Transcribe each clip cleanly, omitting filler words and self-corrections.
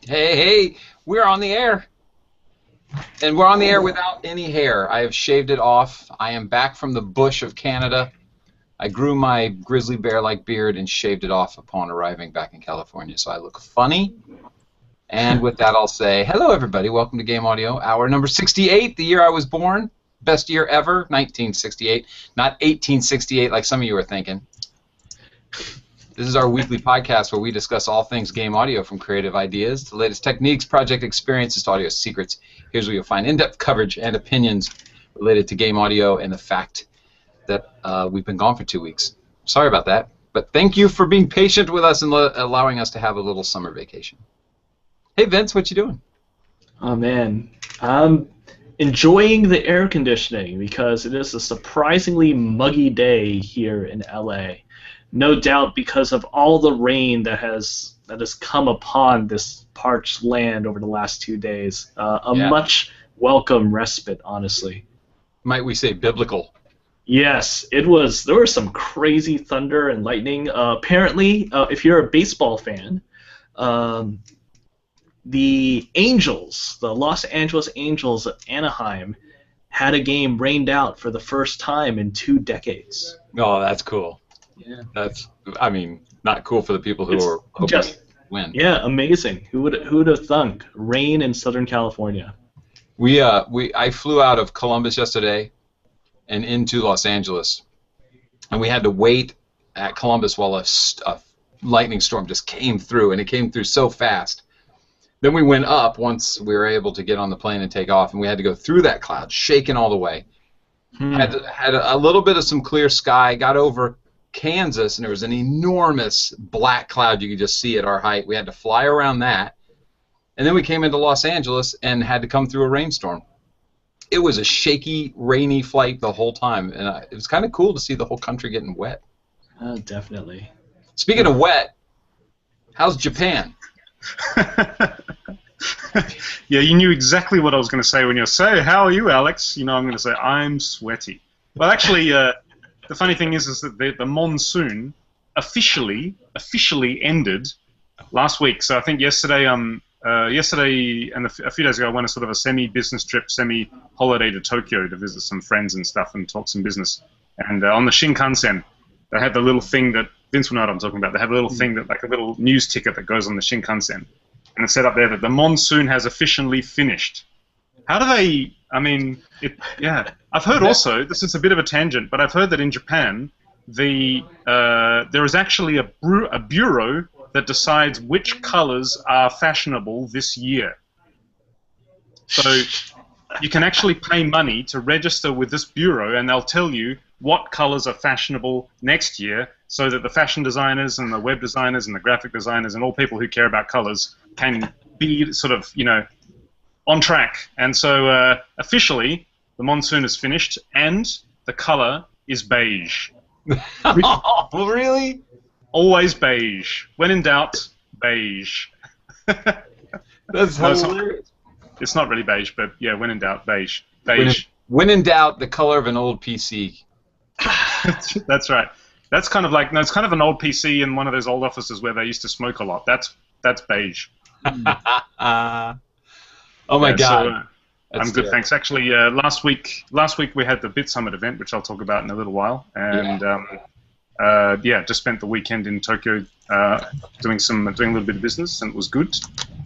Hey, hey, we're on the air. And we're on the air without any hair. I have shaved it off. I am back from the bush of Canada. I grew my grizzly bear-like beard and shaved it off upon arriving back in California, so I look funny. And with that, I'll say, hello, everybody. Welcome to Game Audio, hour number 68, the year I was born. Best year ever, 1968, not 1868 like some of you are thinking. This is our weekly podcast where we discuss all things game audio, from creative ideas to latest techniques, project experiences to audio secrets. Here's where you'll find in-depth coverage and opinions related to game audio and the fact that we've been gone for 2 weeks. Sorry about that, but thank you for being patient with us and allowing us to have a little summer vacation. Hey, Vince, what you doing? Oh, man. I'm enjoying the air conditioning because it is a surprisingly muggy day here in LA. No doubt because of all the rain that has come upon this parched land over the last 2 days. Much welcome respite, honestly. Might we say biblical? Yes, it was. There was some crazy thunder and lightning. Apparently, if you're a baseball fan, the Angels, the Los Angeles Angels of Anaheim, had a game rained out for the first time in 2 decades. Oh, that's cool. Yeah, that's, I mean, not cool for the people who are hoping to win. Yeah, amazing. Who would have thunk? Rain in Southern California. I flew out of Columbus yesterday and into Los Angeles, and we had to wait at Columbus while a lightning storm just came through, and it came through so fast. Then we went up once we were able to get on the plane and take off, and we had to go through that cloud, shaking all the way. Had a little bit of some clear sky, got over Kansas, and there was an enormous black cloud you could just see at our height. We had to fly around that, and then we came into Los Angeles and had to come through a rainstorm. It was a shaky, rainy flight the whole time, and it was kind of cool to see the whole country getting wet. Definitely. Speaking of wet, how's Japan? Yeah, you knew exactly what I was going to say when you say, "How are you, Alex?" You know, I'm going to say, "I'm sweaty." Well, actually, the funny thing is that the monsoon officially ended last week. So I think yesterday and a few days ago, I went on a sort of a semi-business trip, semi-holiday to Tokyo to visit some friends and stuff and talk some business. And on the Shinkansen, they had the little thing that Vince will know what I'm talking about. They have a little thing that, like a little news ticket that goes on the Shinkansen, and it said up there that the monsoon has officially finished. How do they? I mean, yeah. I've heard also, this is a bit of a tangent, but I've heard that in Japan, there is actually a bureau that decides which colors are fashionable this year. So you can actually pay money to register with this bureau, and they'll tell you what colors are fashionable next year, so that the fashion designers and the web designers and the graphic designers and all people who care about colors can be sort of, on track. And so officially, the monsoon is finished, and the color is beige. Oh, really? Always beige. When in doubt, beige. That's hilarious. It's not really beige, but yeah, when in doubt, beige. Beige. When in doubt, the color of an old PC. That's right. That's kind of like, no, it's kind of an old PC in one of those old offices where they used to smoke a lot. That's beige. Oh my God. So, I'm good, thanks. Actually, last week we had the BitSummit event, which I'll talk about in a little while, and just spent the weekend in Tokyo doing a little bit of business, and it was good.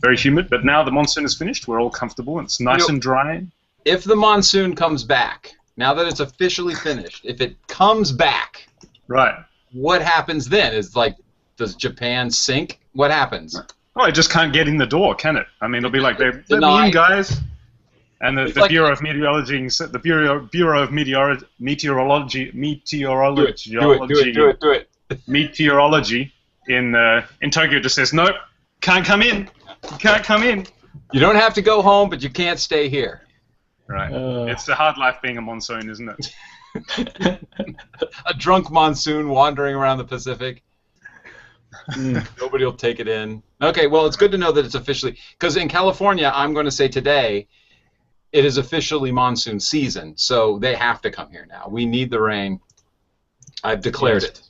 Very humid, but now the monsoon is finished. We're all comfortable, and it's nice and dry. If the monsoon comes back, now that it's officially finished, if it comes back, right? What happens then? Does Japan sink? What happens? Oh, it just can't get in the door, can it? I mean, it'll be like, let me in, guys. And the Bureau of Meteorology, the Bureau of Meteorology, Do it. Meteorology in Tokyo just says, nope, can't come in. You can't come in. You don't have to go home, but you can't stay here. Right. It's a hard life being a monsoon, isn't it? A drunk monsoon wandering around the Pacific. Nobody will take it in. Okay, well, it's good to know that it's officially, because in California, I'm going to say today, it is officially monsoon season, so they have to come here now. We need the rain. I've declared it.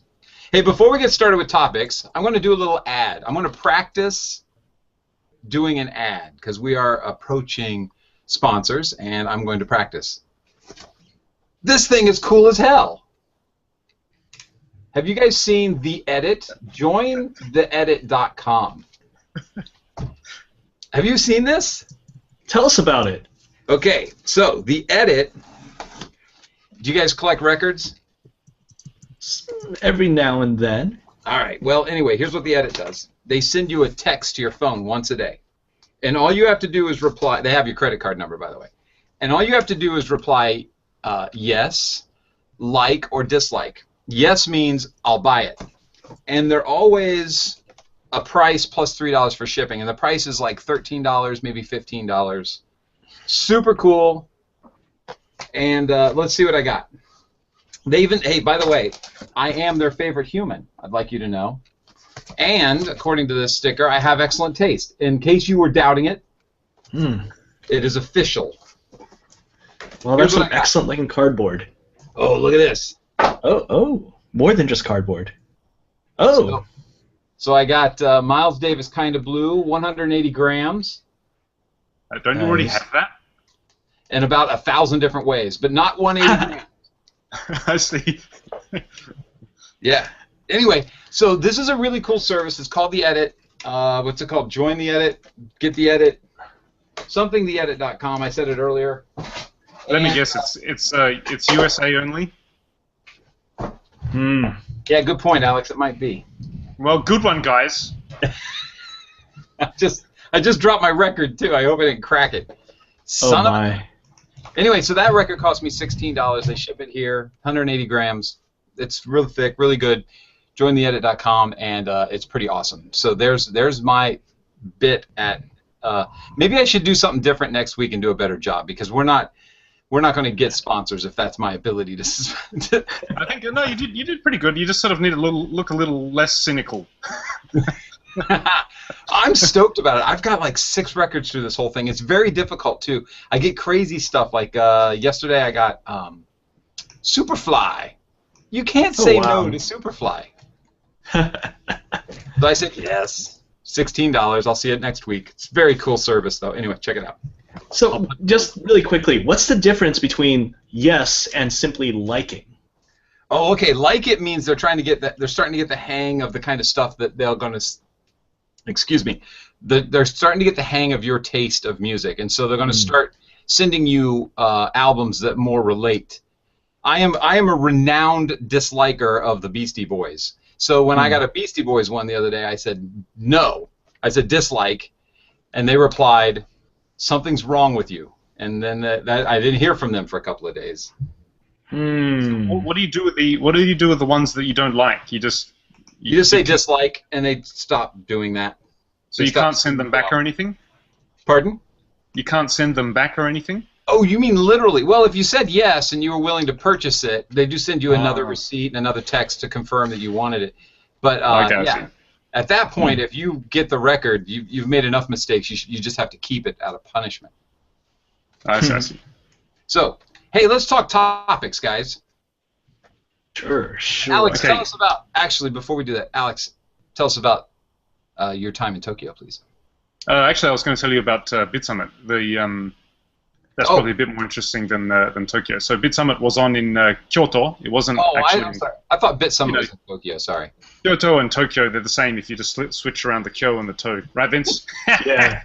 Hey, before we get started with topics, I'm going to do a little ad. I'm going to practice doing an ad because we are approaching sponsors, and I'm going to practice. This thing is cool as hell. Have you guys seen The Edit? JoinTheEdit.com. Have you seen this? Tell us about it. Okay, so The Edit. Do you guys collect records? Every now and then. All right. Well, anyway, here's what The Edit does. They send you a text to your phone once a day. And all you have to do is reply. They have your credit card number, by the way. And all you have to do is reply yes, like, or dislike. Yes means I'll buy it. And they're always a price plus $3 for shipping. And the price is like $13, maybe $15. Super cool. And let's see what I got. They even, hey, by the way, I am their favorite human. I'd like you to know. And according to this sticker, I have excellent taste. In case you were doubting it, it is official. Well, that's some excellent-looking cardboard. Oh, look at this. Oh, more than just cardboard. Oh. So I got Miles Davis Kinda Blue, 180 grams. Don't you already have that? In about 1,000 different ways, but not 180 grams. I see. Yeah. Anyway, so this is a really cool service. It's called The Edit. What's it called? Join The Edit. Get The Edit. SomethingTheEdit.com. I said it earlier. Let me guess. It's USA only. Yeah, good point, Alex. It might be. Well, good one, guys. I just dropped my record too. I hope I didn't crack it. Son of my. Anyway, so that record cost me $16. They ship it here, 180 grams. It's really thick, really good. JoinTheEdit.com, and it's pretty awesome. So there's my bit at. Maybe I should do something different next week and do a better job because we're not going to get sponsors if that's my ability to. I think no, you did pretty good. You just sort of need to look a little less cynical. I'm stoked about it. I've got like 6 records through this whole thing. It's very difficult too. I get crazy stuff like yesterday I got Superfly. You can't say no to Superfly. So I said yes. $16. I'll see it next week. It's a very cool service though. Anyway, check it out. So just really quickly, what's the difference between yes and simply liking? Oh, okay. Like it means they're trying to get that. They're starting to get the hang of the kind of stuff that they're going to. Excuse me. They're starting to get the hang of your taste of music, and so they're going to start sending you albums that more relate. I am a renowned disliker of the Beastie Boys. So when I got a Beastie Boys one the other day, I said no. I said dislike, and they replied, "Something's wrong with you." And then that I didn't hear from them for a couple of days. So what do you do with the ones that you don't like? You just say dislike, and they stop doing that. So you can't send them back or anything? Pardon? You can't send them back or anything? Oh, you mean literally? Well, if you said yes and you were willing to purchase it, they do send you another receipt and another text to confirm that you wanted it. But yeah, at that point, if you get the record, you've made enough mistakes. You just have to keep it out of punishment. I see. So, hey, let's talk topics, guys. Sure. Alex, tell us about. Actually, before we do that, Alex, tell us about your time in Tokyo, please. Actually, I was going to tell you about BitSummit. That's probably a bit more interesting than Tokyo. So BitSummit was on in Kyoto. It wasn't actually. I'm sorry. I thought BitSummit was in Tokyo. Sorry. Kyoto and Tokyo, they're the same if you just switch around the kyo and the to. Right, Vince? Yeah.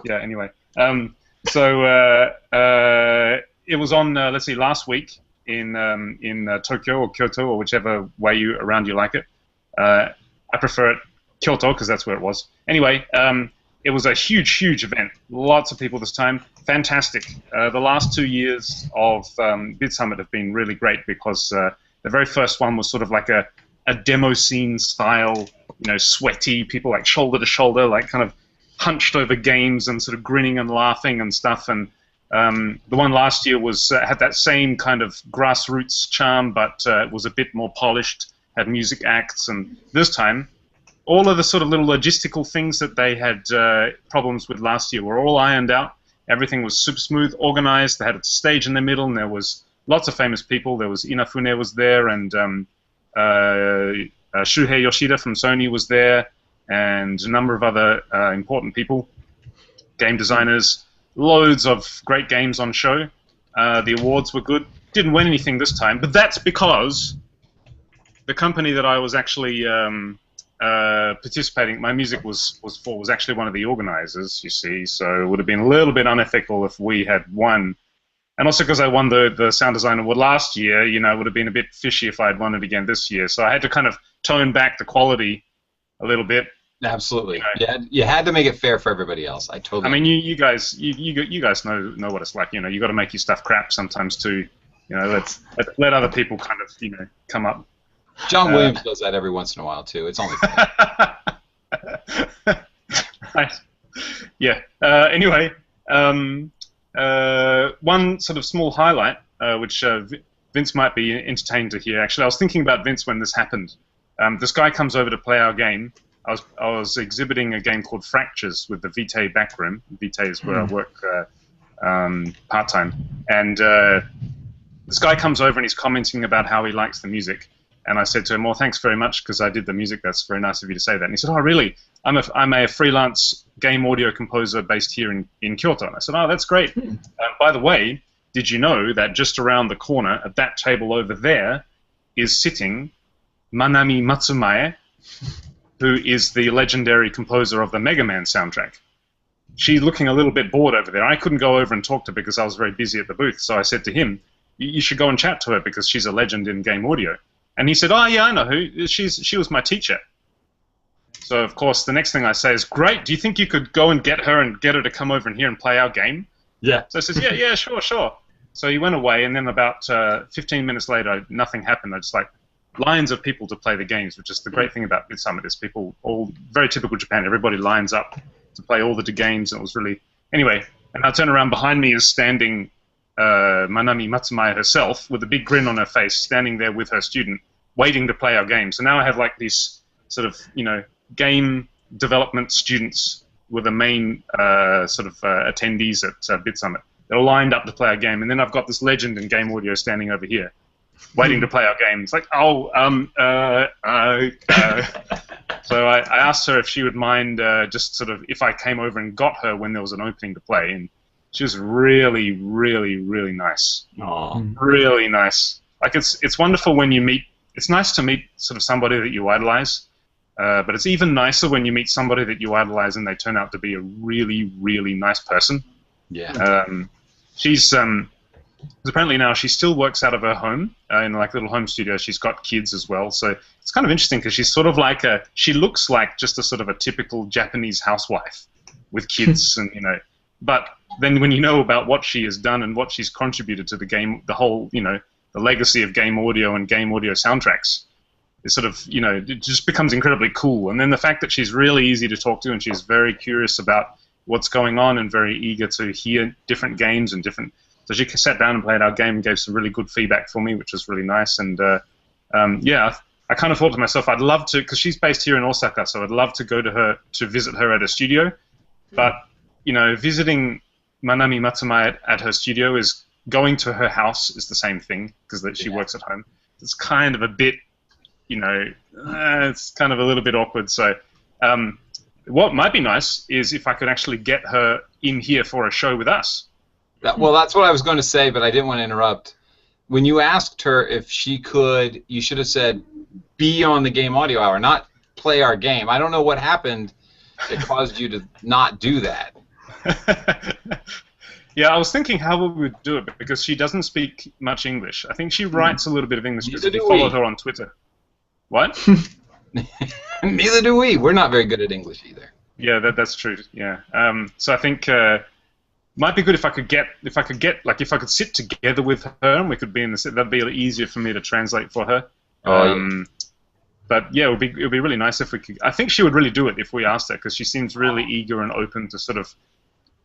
Yeah. Anyway, so it was on. Let's see, last week in Tokyo or Kyoto or whichever way around you like it. I prefer it Kyoto because that's where it was. Anyway. It was a huge event. Lots of people this time. Fantastic. The last 2 years of BitSummit have been really great because the very first one was sort of like a demo scene style, sweaty, people like shoulder to shoulder, like kind of hunched over games and sort of grinning and laughing and stuff. And the one last year had that same kind of grassroots charm, but it was a bit more polished, had music acts. And this time, all of the sort of little logistical things that they had problems with last year were all ironed out. Everything was super smooth, organized. They had a stage in the middle, and there was lots of famous people. There was Inafune was there, and Shuhei Yoshida from Sony was there, and a number of other important people, game designers, loads of great games on show. The awards were good. Didn't win anything this time, but that's because the company that I was actually participating, my music was actually one of the organizers, you see, so it would have been a little bit unethical if we had won. And also because I won the sound design award last year, you know, it would have been a bit fishy if I had won it again this year. So I had to kind of tone back the quality a little bit. Absolutely. You had to make it fair for everybody else. I totally. I mean, you guys know what it's like. You know, you got to make your stuff crap sometimes too. You know, let other people kind of, you know, come up. John Williams does that every once in a while too. It's only fair. Right. Yeah. Anyway, one sort of small highlight, which Vince might be entertained to hear. Actually, I was thinking about Vince when this happened. This guy comes over to play our game. I was exhibiting a game called Fractures with the Vitae backroom. Vitae is where I work part-time. And this guy comes over and he's commenting about how he likes the music. And I said to him, well, thanks very much, because I did the music. That's very nice of you to say that. And he said, oh, really? I'm a freelance game audio composer based here in Kyoto. And I said, oh, that's great. By the way, did you know that just around the corner at that table over there is sitting Manami Matsumae, who is the legendary composer of the Mega Man soundtrack. She's looking a little bit bored over there. I couldn't go over and talk to her because I was very busy at the booth. So I said to him, you should go and chat to her because she's a legend in game audio. And he said, oh, yeah, I know who. She was my teacher. So, of course, the next thing I say is, great, do you think you could go and get her to come over and here and play our game? Yeah. So I said, yeah, sure. So he went away, and then about 15 minutes later, nothing happened. I just lines of people to play the games, which is the great thing about BitSummit is people, all very typical Japan, everybody lines up to play all the games, and it was really... Anyway, and I turn around, behind me is standing Manami Matsumae herself with a big grin on her face, standing there with her student, waiting to play our game. So now I have like these sort of, you know, game development students with the main attendees at BitSummit. They're all lined up to play our game, and then I've got this legend in game audio standing over here, waiting to play our game. It's like, So I asked her if she would mind just sort of if I came over and got her when there was an opening to play, and she was really, really, really nice. Aww. Really nice. Like it's wonderful when you meet. It's nice to meet sort of somebody that you idolize, but it's even nicer when you meet somebody that you idolize and they turn out to be a really, really nice person. Yeah. She's apparently now she still works out of her home in like little home studio. She's got kids as well, so it's kind of interesting because she's sort of like she looks like just a sort of a typical Japanese housewife with kids, and you know. But then when you know about what she has done and what she's contributed to the game, the whole, you know, the legacy of game audio and game audio soundtracks, is sort of, you know, it just becomes incredibly cool. And then the fact that she's really easy to talk to and she's very curious about what's going on and very eager to hear different games and different. So she sat down and played our game and gave some really good feedback for me, which was really nice. And yeah, I kind of thought to myself, I'd love to, because she's based here in Osaka, so I'd love to go to her to visit her at her studio. But you know, visiting Manami Matsumae at her studio is going to her house is the same thing because she works at home. It's kind of a bit, you know, it's kind of a little bit awkward. So what might be nice is if I could actually get her in here for a show with us. Well, that's what I was going to say, but I didn't want to interrupt. When you asked her if she could, you should have said, be on the Game Audio Hour, not play our game. I don't know what happened that caused you to not do that. Yeah, I was thinking how we would do it because she doesn't speak much English. I think she writes a little bit of English because if you follow her on Twitter. What? Neither do we. We're not very good at English either. Yeah, that's true. Yeah. So I think might be good if I could sit together with her and we could be in the set. That'd be easier for me to translate for her. Yeah. But yeah, it would be really nice if we could. I think she would really do it if we asked her because she seems really eager and open to sort of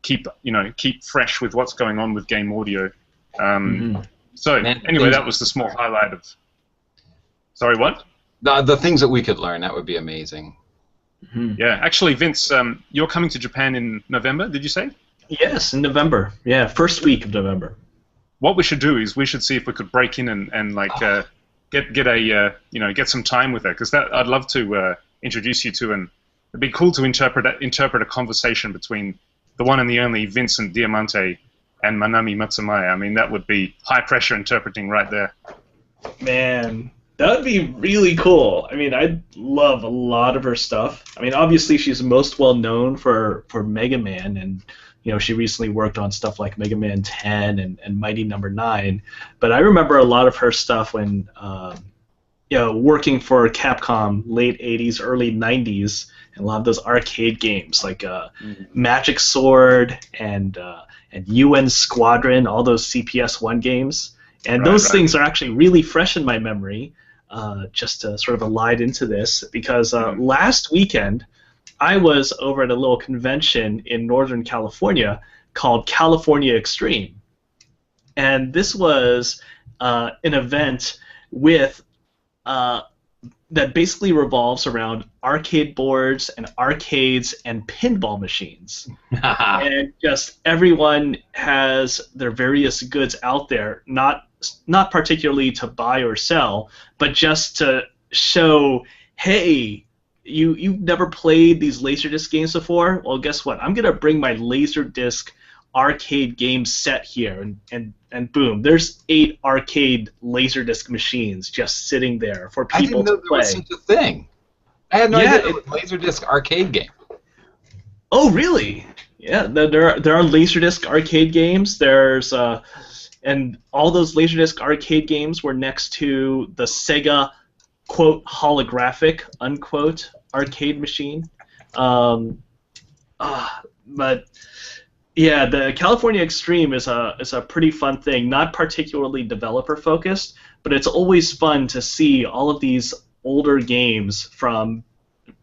keep fresh with what's going on with game audio. So anyway, that was the small highlight of. Sorry, what? The things that we could learn, that would be amazing. Yeah, actually, Vince, you're coming to Japan in November. Did you say? Yes, in November. Yeah, first week of November. What we should do is we should see if we could break in and like get some time with her because I'd love to introduce you to and It'd be cool to interpret a conversation between the one and the only Vincent Diamante and Manami Matsumaya. I mean, that would be high pressure interpreting right there. Man, that would be really cool. I mean, I love a lot of her stuff. I mean, obviously she's most well known for Mega Man, and she recently worked on stuff like Mega Man 10 and Mighty Number 9. But I remember a lot of her stuff when working for Capcom late 80s, early 90s, and a lot of those arcade games like Magic Sword and UN Squadron, all those CPS-1 games. And those things are actually really fresh in my memory, just to sort of allied into this, because last weekend I was over at a little convention in Northern California called California Extreme. And this was an event with that basically revolves around arcade boards and arcades and pinball machines. And just everyone has their various goods out there, not particularly to buy or sell, but just to show, hey, you've never played these Laserdisc games before? Well, guess what? I'm going to bring my Laserdisc arcade game set here, and boom, there's 8 arcade Laserdisc machines just sitting there for people to play. I didn't know there was such a thing. I had no idea it was a Laserdisc arcade game. Oh, really? Yeah, there are Laserdisc arcade games. There's and all those Laserdisc arcade games were next to the Sega quote holographic unquote arcade machine. But yeah, the California Extreme is a pretty fun thing. Not particularly developer focused, but it's always fun to see all of these older games from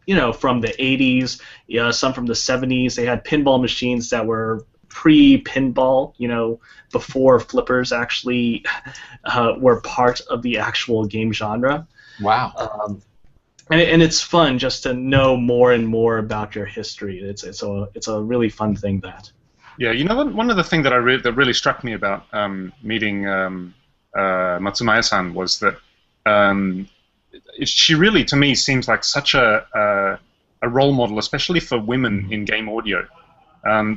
from the 80s, some from the 70s. They had pinball machines that were pre-pinball, before flippers actually were part of the actual game genre. Wow. And it's fun just to know more and more about your history. It's a really fun thing that. Yeah, one of the things that that really struck me about meeting Matsumaya-san was that she really, to me, seems like such a role model, especially for women in game audio,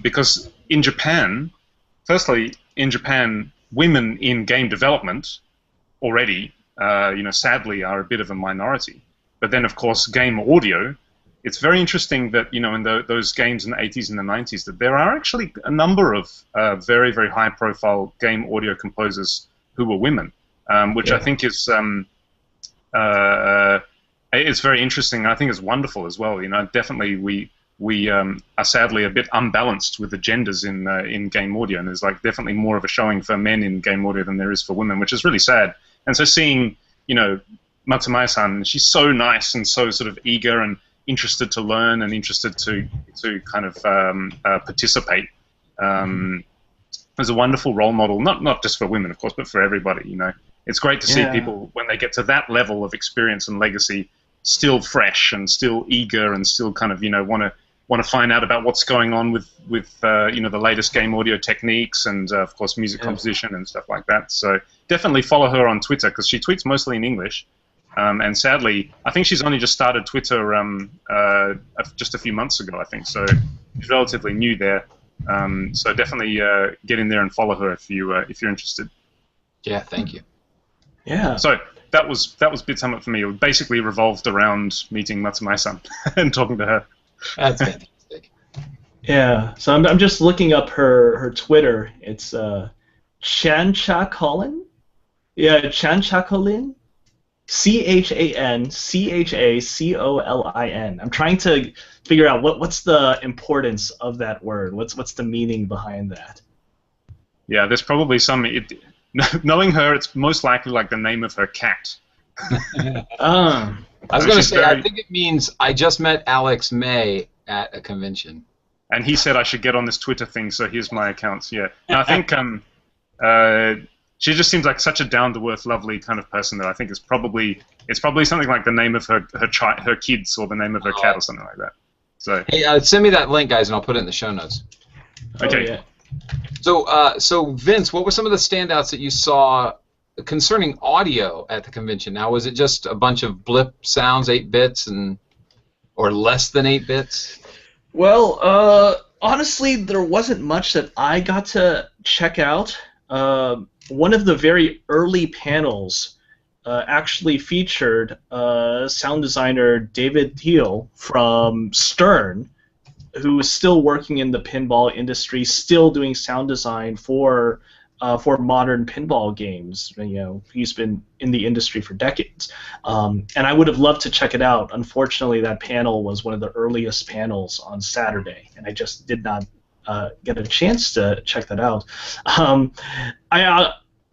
because in Japan, firstly, women in game development already, sadly, are a bit of a minority. But then, of course, game audio. It's very interesting that in those games in the 80s and the 90s that there are actually a number of very, very high-profile game audio composers who were women, which I think is it's very interesting. I think it's wonderful as well. Definitely we are sadly a bit unbalanced with the genders in game audio, and there's definitely more of a showing for men in game audio than there is for women, which is really sad. And so seeing Matsumaya-san, she's so nice and so sort of eager and interested to learn and interested to kind of participate. As a wonderful role model, not just for women, of course, but for everybody. It's great to see people when they get to that level of experience and legacy, still fresh and still eager and still kind of want to find out about what's going on with the latest game audio techniques and of course music composition and stuff like that. So definitely follow her on Twitter because she tweets mostly in English. And sadly, I think she's only just started Twitter just a few months ago, I think. So she's relatively new there. So definitely get in there and follow her if you're interested. Yeah, thank you. Yeah. So that was BitSummit for me. It basically revolved around meeting Matsumaya-san and talking to her. That's fantastic. Yeah. So I'm just looking up her Twitter. It's Chanchacolin. Yeah, Chanchacolin. ChanChaColin. I'm trying to figure out what's the importance of that word. What's the meaning behind that? Yeah, there's probably some. Knowing her, it's most likely like the name of her cat. I was going to say, I think it means I just met Alex May at a convention. And he said I should get on this Twitter thing, so here's my accounts. Yeah. And I think she just seems like such a down-to-earth, lovely kind of person that I think it's probably something like the name of her kids or the name of her cat or something like that. So hey, send me that link, guys, and I'll put it in the show notes. Okay. Oh, yeah. So Vince, what were some of the standouts that you saw concerning audio at the convention? Now, was it just a bunch of blip sounds, 8 bits, or less than 8 bits? Well, honestly, there wasn't much that I got to check out. One of the very early panels actually featured sound designer David Thiel from Stern, who is still working in the pinball industry, still doing sound design for modern pinball games. He's been in the industry for decades, and I would have loved to check it out. Unfortunately, that panel was one of the earliest panels on Saturday, and I just did not get a chance to check that out.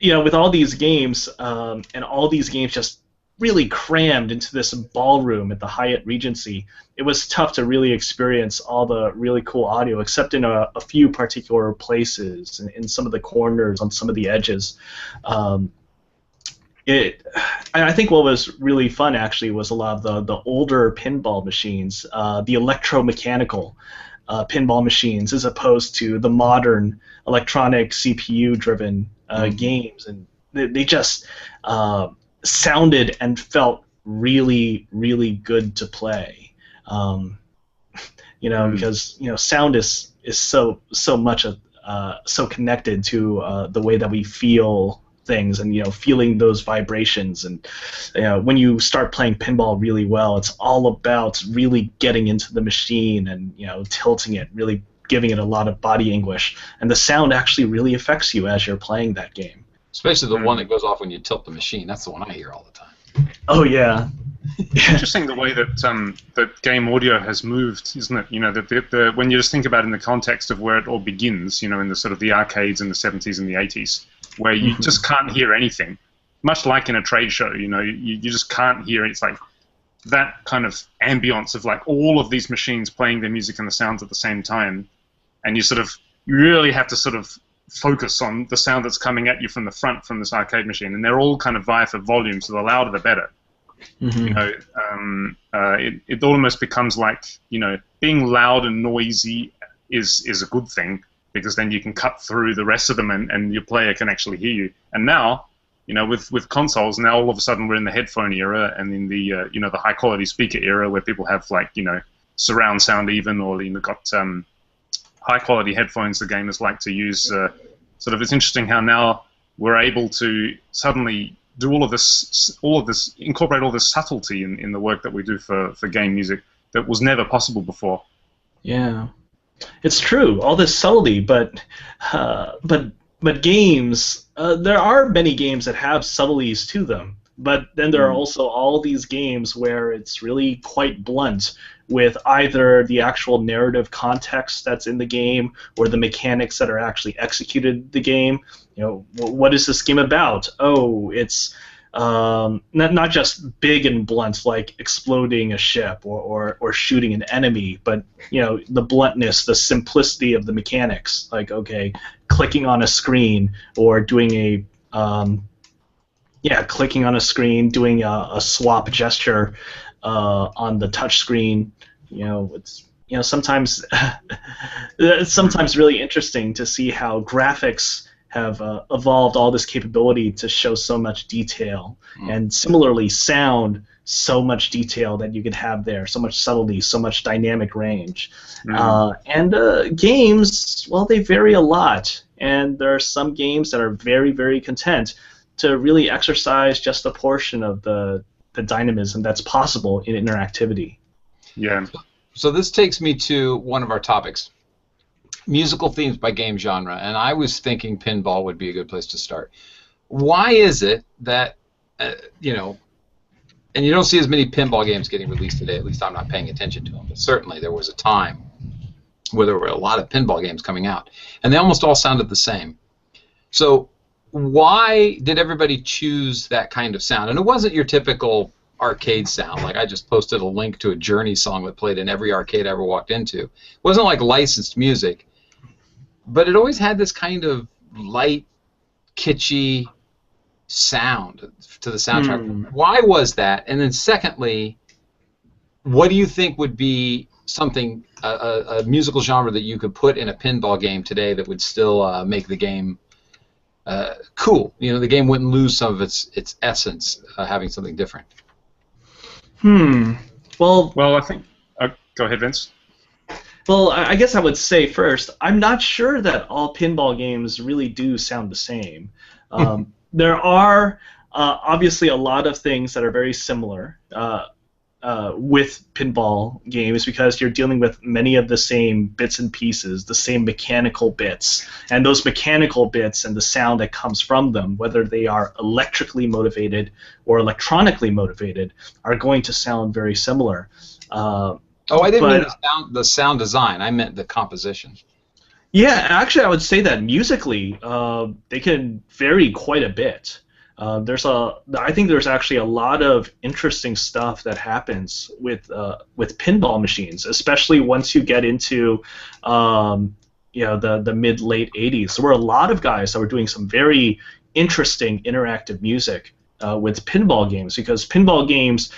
With all these games, and all these games just really crammed into this ballroom at the Hyatt Regency, it was tough to really experience all the really cool audio, except in a few particular places, in some of the corners, on some of the edges. I think what was really fun, actually, was a lot of the older pinball machines, the electromechanical pinball machines, as opposed to the modern electronic CPU-driven games, and they just sounded and felt really, really good to play. Because sound is so much so connected to the way that we feel things, and feeling those vibrations. And when you start playing pinball really well, it's all about really getting into the machine and tilting it, really giving it a lot of body anguish, and the sound actually really affects you as you're playing that game. Especially the one that goes off when you tilt the machine. That's the one I hear all the time. Oh yeah. Interesting the way that that game audio has moved, isn't it? When you just think about it in the context of where it all begins, in the sort of the arcades in the 70s and the 80s, where you just can't hear anything, much like in a trade show. You just can't hear it. It's like that kind of ambience of like all of these machines playing their music and the sounds at the same time, and you really have to sort of focus on the sound that's coming at you from the front from this arcade machine, and they're all kind of vie for volume, so the louder the better. It almost becomes like being loud and noisy is a good thing, because then you can cut through the rest of them, and your player can actually hear you. And now, with consoles, now all of a sudden we're in the headphone era, and in the the high quality speaker era, where people have like surround sound even, or got high quality headphones the gamers like to use. It's interesting how now we're able to suddenly do all of this, incorporate all this subtlety in the work that we do for game music that was never possible before. Yeah, it's true, all this subtlety, but games, there are many games that have subtleties to them, but then there are also all these games where it's really quite blunt, with either the actual narrative context that's in the game or the mechanics that are actually executed in the game. What is this game about? Oh, it's not just big and blunt, like exploding a ship or shooting an enemy, but the bluntness, the simplicity of the mechanics, like, okay, clicking on a screen, or doing clicking on a screen, doing a swap gesture on the touch screen. It's sometimes it's sometimes really interesting to see how graphics have evolved all this capability to show so much detail, and similarly sound, so much detail that you can have there, so much subtlety, so much dynamic range. And games, well, they vary a lot, and there are some games that are very, very content to really exercise just a portion of the dynamism that's possible in interactivity. Yeah. So this takes me to one of our topics, musical themes by game genre, and I was thinking pinball would be a good place to start. Why is it that, and you don't see as many pinball games getting released today, at least I'm not paying attention to them, but certainly there was a time where there were a lot of pinball games coming out, and they almost all sounded the same. So why did everybody choose that kind of sound? And it wasn't your typical arcade sound. Like, I just posted a link to a Journey song that played in every arcade I ever walked into. It wasn't like licensed music, but it always had this kind of light, kitschy sound to the soundtrack. Why was that? And then secondly, what do you think would be something, a musical genre that you could put in a pinball game today that would still make the game cool? The game wouldn't lose some of its essence having something different. Well, I think. Go ahead, Vince. Well, I guess I would say first, I'm not sure that all pinball games really do sound the same. There are obviously a lot of things that are very similar with pinball games because you're dealing with many of the same bits and pieces, the same mechanical bits, and those mechanical bits and the sound that comes from them, whether they are electrically motivated or electronically motivated, are going to sound very similar. I didn't mean the sound design. I meant the composition. Yeah, actually, I would say that musically, they can vary quite a bit. I think there's actually a lot of interesting stuff that happens with pinball machines, especially once you get into the mid-late 80s. There were a lot of guys that were doing some very interesting interactive music with pinball games because pinball games,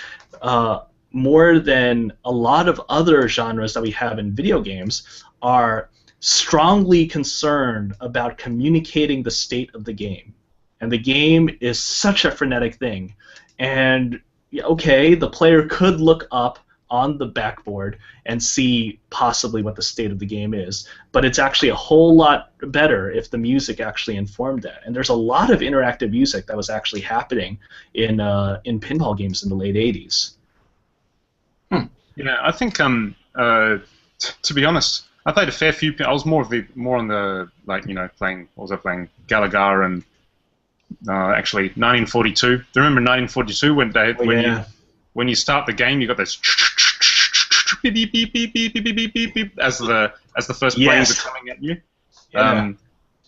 more than a lot of other genres that we have in video games, are strongly concerned about communicating the state of the game. And the game is such a frenetic thing. And, okay, the player could look up on the backboard and see possibly what the state of the game is, but it's actually a whole lot better if the music actually informed that. And there's a lot of interactive music that was actually happening in pinball games in the late 80s. Yeah, I think to be honest, I played a fair few. I was more on the playing. What was I playing? Gallagher and actually 1942. Do you remember 1942 when you start the game, you got this beep beep beep beep beep beep beep beep beep as the first planes are coming at you.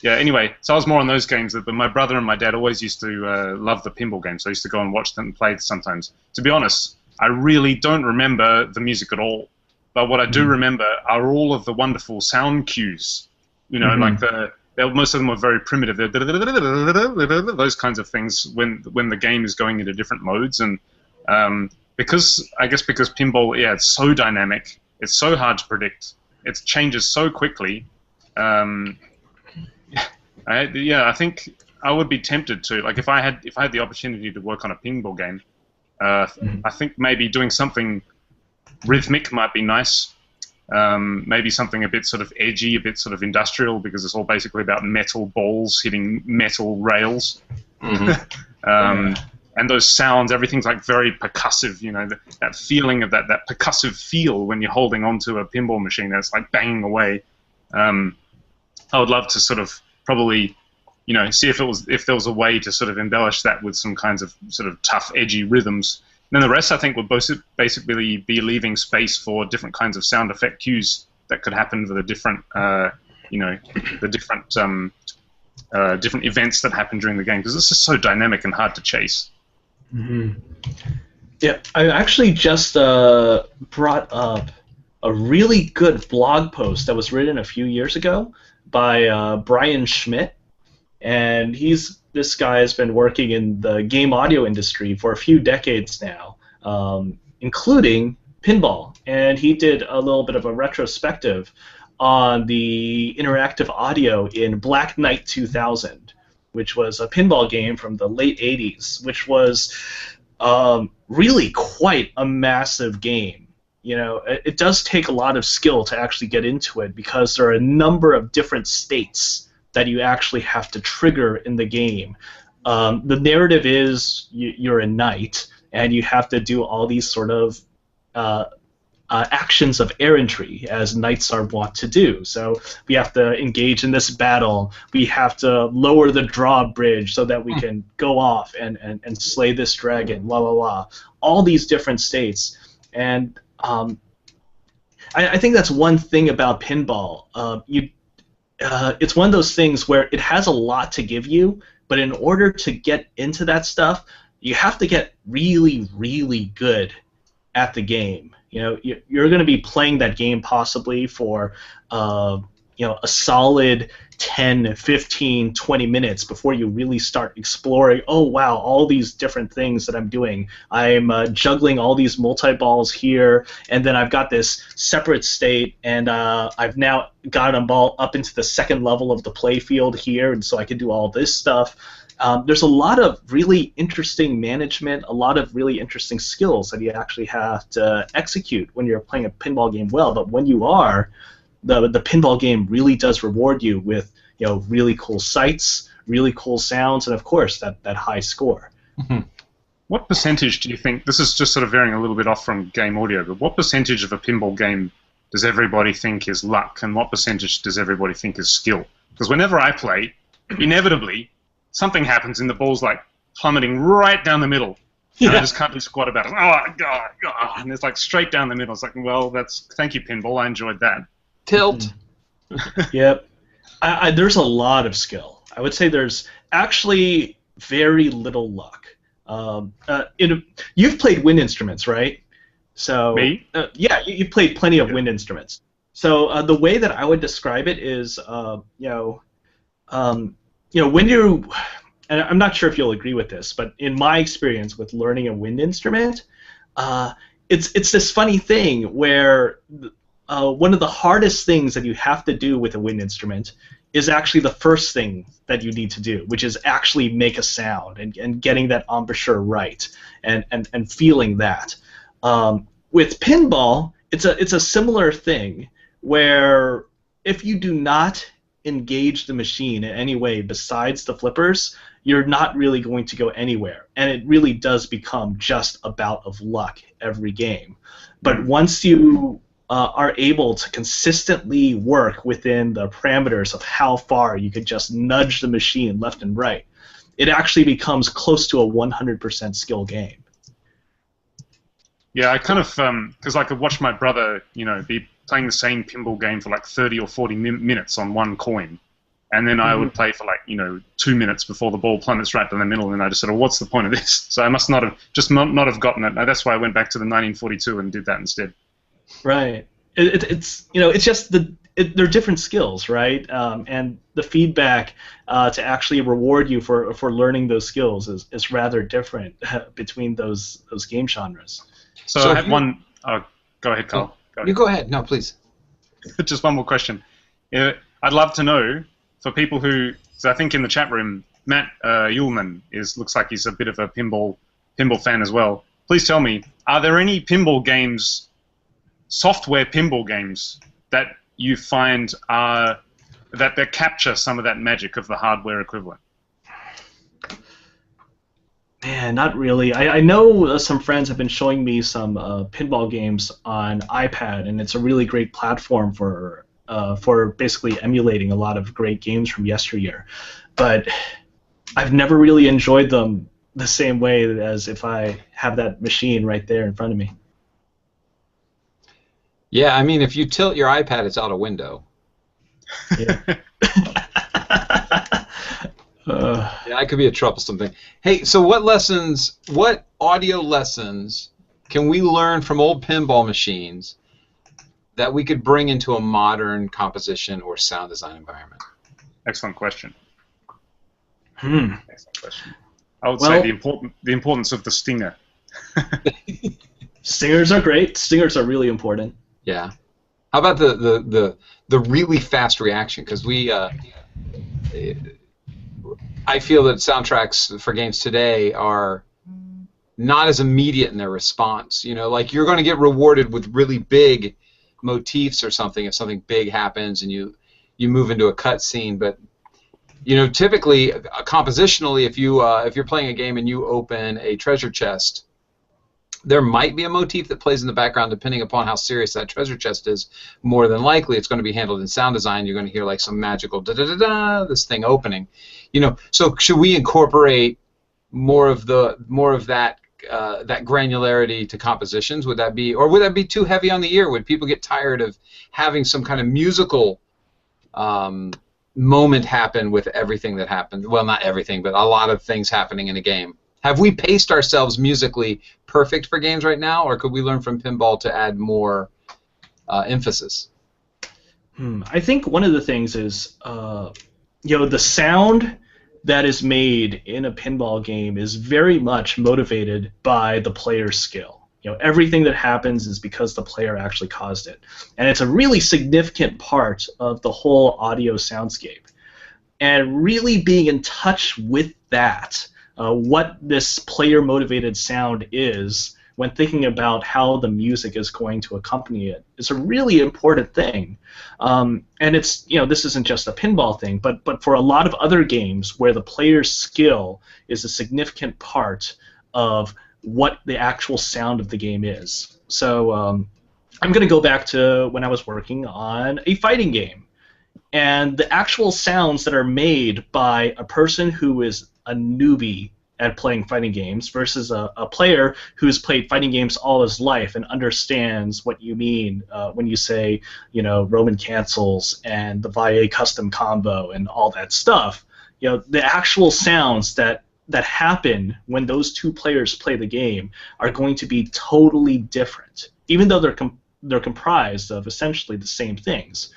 Anyway, so I was more on those games, but my brother and my dad always used to love the pinball games, so I used to go and watch them play sometimes. To be honest, I really don't remember the music at all, but what I do remember are all of the wonderful sound cues. Like most of them were very primitive. Those kinds of things when the game is going into different modes, and because pinball, it's so dynamic, it's so hard to predict, it changes so quickly. I think I would be tempted to, like, if I had the opportunity to work on a pinball game. I think maybe doing something rhythmic might be nice. Maybe something a bit sort of edgy, a bit sort of industrial, because it's all basically about metal balls hitting metal rails. And those sounds, everything's like very percussive, that feeling of that percussive feel when you're holding onto a pinball machine that's like banging away. I would love to sort of probably see if there was a way to sort of embellish that with some kinds of sort of tough, edgy rhythms. And then the rest, I think, would basically be leaving space for different kinds of sound effect cues that could happen for the different, different events that happen during the game, because this is so dynamic and hard to chase. Yeah, I actually just brought up a really good blog post that was written a few years ago by Brian Schmidt. And this guy has been working in the game audio industry for a few decades now, including pinball. And he did a little bit of a retrospective on the interactive audio in Black Knight 2000, which was a pinball game from the late 80s, which was really quite a massive game. It does take a lot of skill to actually get into it because there are a number of different states that you actually have to trigger in the game. The narrative is you're a knight, and you have to do all these sort of actions of errantry, as knights are wont to do. So we have to engage in this battle. We have to lower the drawbridge so that we can go off and slay this dragon, la la la. All these different states. And I think that's one thing about pinball. It's one of those things where it has a lot to give you, but in order to get into that stuff, you have to get really, really good at the game. You're going to be playing that game possibly for a solid 10, 15, 20 minutes before you really start exploring, oh wow, all these different things that I'm doing. I'm juggling all these multi-balls here, and then I've got this separate state, and I've now got a ball up into the second level of the play field here, and so I can do all this stuff. there's a lot of really interesting management, a lot of really interesting skills that you actually have to execute when you're playing a pinball game well. But when you are, the pinball game really does reward you with really cool sights, really cool sounds, and of course that high score. Mhm. What percentage do you think, this is just sort of veering a little bit off from game audio, but what percentage of a pinball game does everybody think is luck, and what percentage does everybody think is skill? Because whenever I play, inevitably, something happens and the ball's like plummeting right down the middle. And I just can't do squat about it. Oh, God, God. And it's like straight down the middle. It's like, well, thank you, pinball. I enjoyed that. Tilt. Yep. There's a lot of skill. I would say there's actually very little luck. You've played wind instruments, right? So Me? Yeah, you've played plenty of wind instruments. So the way that I would describe it is, when you, and I'm not sure if you'll agree with this, but in my experience with learning a wind instrument, it's this funny thing where one of the hardest things that you have to do with a wind instrument is actually the first thing that you need to do, which is actually make a sound and getting that embouchure right and feeling that. With pinball, it's a similar thing where if you do not engage the machine in any way besides the flippers, you're not really going to go anywhere. And it really does become just a bout of luck every game. But once you are able to consistently work within the parameters of how far you could just nudge the machine left and right, it actually becomes close to a 100% skill game. Yeah, I kind of, because I could watch my brother, be playing the same pinball game for like 30 or 40 minutes on one coin. And then I would play for like, 2 minutes before the ball plummets right down the middle, and I just said, well, what's the point of this? So I must not have gotten it. That's why I went back to the 1942 and did that instead. Right. It's just they're different skills, right? And the feedback to actually reward you for learning those skills is rather different between those game genres. So I had one. Oh, go ahead, Carl. Go ahead. No, please. Just one more question. I'd love to know for people who. So I think in the chat room, Matt Ullman looks like he's a bit of a pinball fan as well. Please tell me, are there any pinball games, software pinball games, that you find that capture some of that magic of the hardware equivalent? Man, not really. I know some friends have been showing me some pinball games on iPad, and it's a really great platform for basically emulating a lot of great games from yesteryear. But I've never really enjoyed them the same way as if I have that machine right there in front of me. Yeah, I mean, if you tilt your iPad, it's out a window. Yeah. Yeah, that could be a troublesome thing. Hey, so what audio lessons can we learn from old pinball machines that we could bring into a modern composition or sound design environment? Excellent question. Excellent question. I would say the importance of the stinger. Stingers are great. Stingers are really important. Yeah. How about the really fast reaction? Because I feel that soundtracks for games today are not as immediate in their response. Like you're going to get rewarded with really big motifs or something if something big happens and you move into a cutscene. But typically, compositionally, if you're playing a game and you open a treasure chest, there might be a motif that plays in the background depending upon how serious that treasure chest is. That more than likely, it's going to be handled in sound design. You're going to hear like some magical da-da-da-da, this thing opening. So should we incorporate more of that granularity to compositions? Would that be too heavy on the ear? Would people get tired of having some kind of musical moment happen with everything that happened? Well, not everything, but a lot of things happening in a game. Have we paced ourselves musically perfect for games right now, or could we learn from pinball to add more emphasis? I think one of the things is, the sound that is made in a pinball game is very much motivated by the player's skill. Everything that happens is because the player actually caused it, and it's a really significant part of the whole audio soundscape. And really being in touch with that, what this player-motivated sound is, when thinking about how the music is going to accompany it, is a really important thing. And it's, this isn't just a pinball thing, but for a lot of other games where the player's skill is a significant part of what the actual sound of the game is. So I'm going to go back to when I was working on a fighting game. And the actual sounds that are made by a person who is a newbie at playing fighting games versus a player who's played fighting games all his life and understands what you mean when you say, Roman cancels and the Valle custom combo and all that stuff. The actual sounds that happen when those two players play the game are going to be totally different, even though they're comprised of essentially the same things.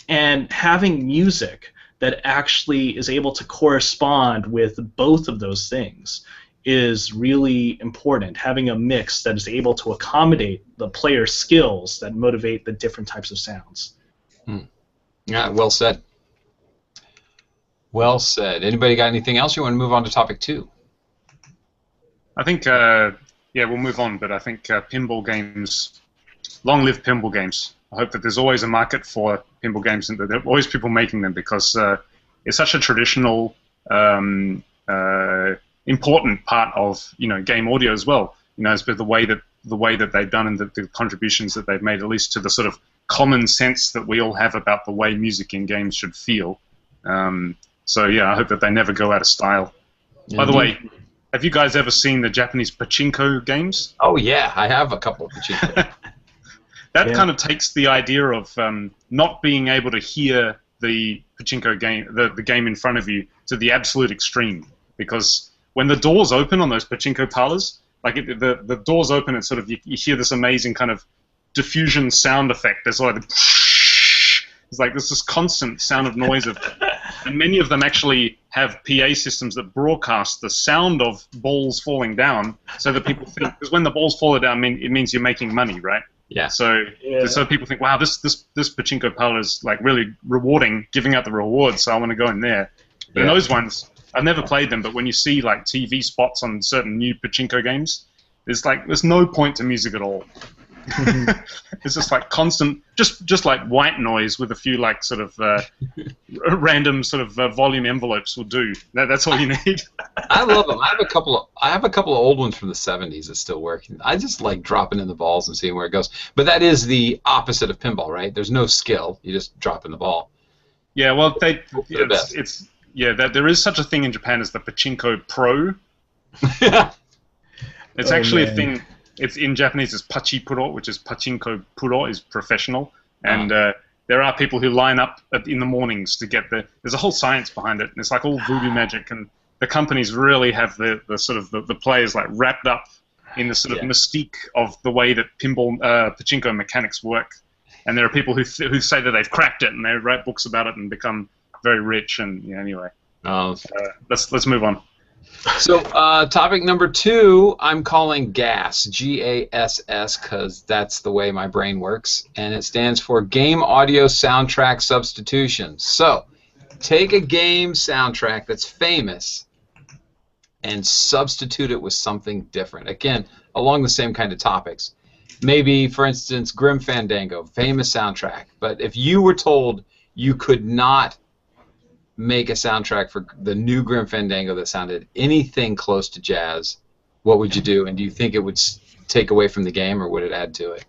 And having music that actually is able to correspond with both of those things is really important. Having a mix that is able to accommodate the player's skills that motivate the different types of sounds. Yeah, well said. Well said. Anybody got anything else? You want to move on to topic 2? I think, we'll move on, but I think pinball games, long live pinball games. I hope that there's always a market for pinball games and that there are always people making them, because it's such a traditional, important part of game audio as well. It's been the way that they've done and the contributions that they've made, at least to the sort of common sense that we all have about the way music in games should feel. So yeah, I hope that they never go out of style. Indeed. By the way, have you guys ever seen the Japanese pachinko games? Oh yeah, I have a couple of pachinko. That kind of takes the idea of not being able to hear the pachinko game, the game in front of you, to the absolute extreme. Because when the doors open on those pachinko parlors, like the doors open and sort of you hear this amazing kind of diffusion sound effect. There's like it's like this constant sound of noise of, and many of them actually have PA systems that broadcast the sound of balls falling down, so that people think, because when the balls fall down, it means you're making money, right? Yeah. So people think, wow, this pachinko parlor is like really rewarding, giving out the rewards, so I want to go in there. But in those ones, I've never played them, but when you see like TV spots on certain new pachinko games, there's no point to music at all. It's just like constant, just like white noise with a few like sort of random sort of volume envelopes will do. That's all you need. I love them. I have a couple of old ones from the 70s that still work. I just like dropping in the balls and seeing where it goes. But that is the opposite of pinball, right? There's no skill. You just drop in the ball. Yeah, well, there is such a thing in Japan as the Pachinko Pro. It's actually a thing. It's in Japanese, it's pachipuro, which is pachinko puro, is professional, and there are people who line up in the mornings to get there's a whole science behind it, and it's like all voodoo magic, and the companies really have the sort of the players like wrapped up in the sort of mystique of the way that pachinko mechanics work, and there are people who say that they've cracked it, and they write books about it and become very rich, and anyway. Let's move on. So topic number 2, I'm calling GASS, G-A-S-S, because that's the way my brain works, and it stands for Game Audio Soundtrack Substitutions. So take a game soundtrack that's famous and substitute it with something different. Again, along the same kind of topics. Maybe, for instance, Grim Fandango, famous soundtrack, but if you were told you could not make a soundtrack for the new Grim Fandango that sounded anything close to jazz, what would you do? And do you think it would take away from the game, or would it add to it?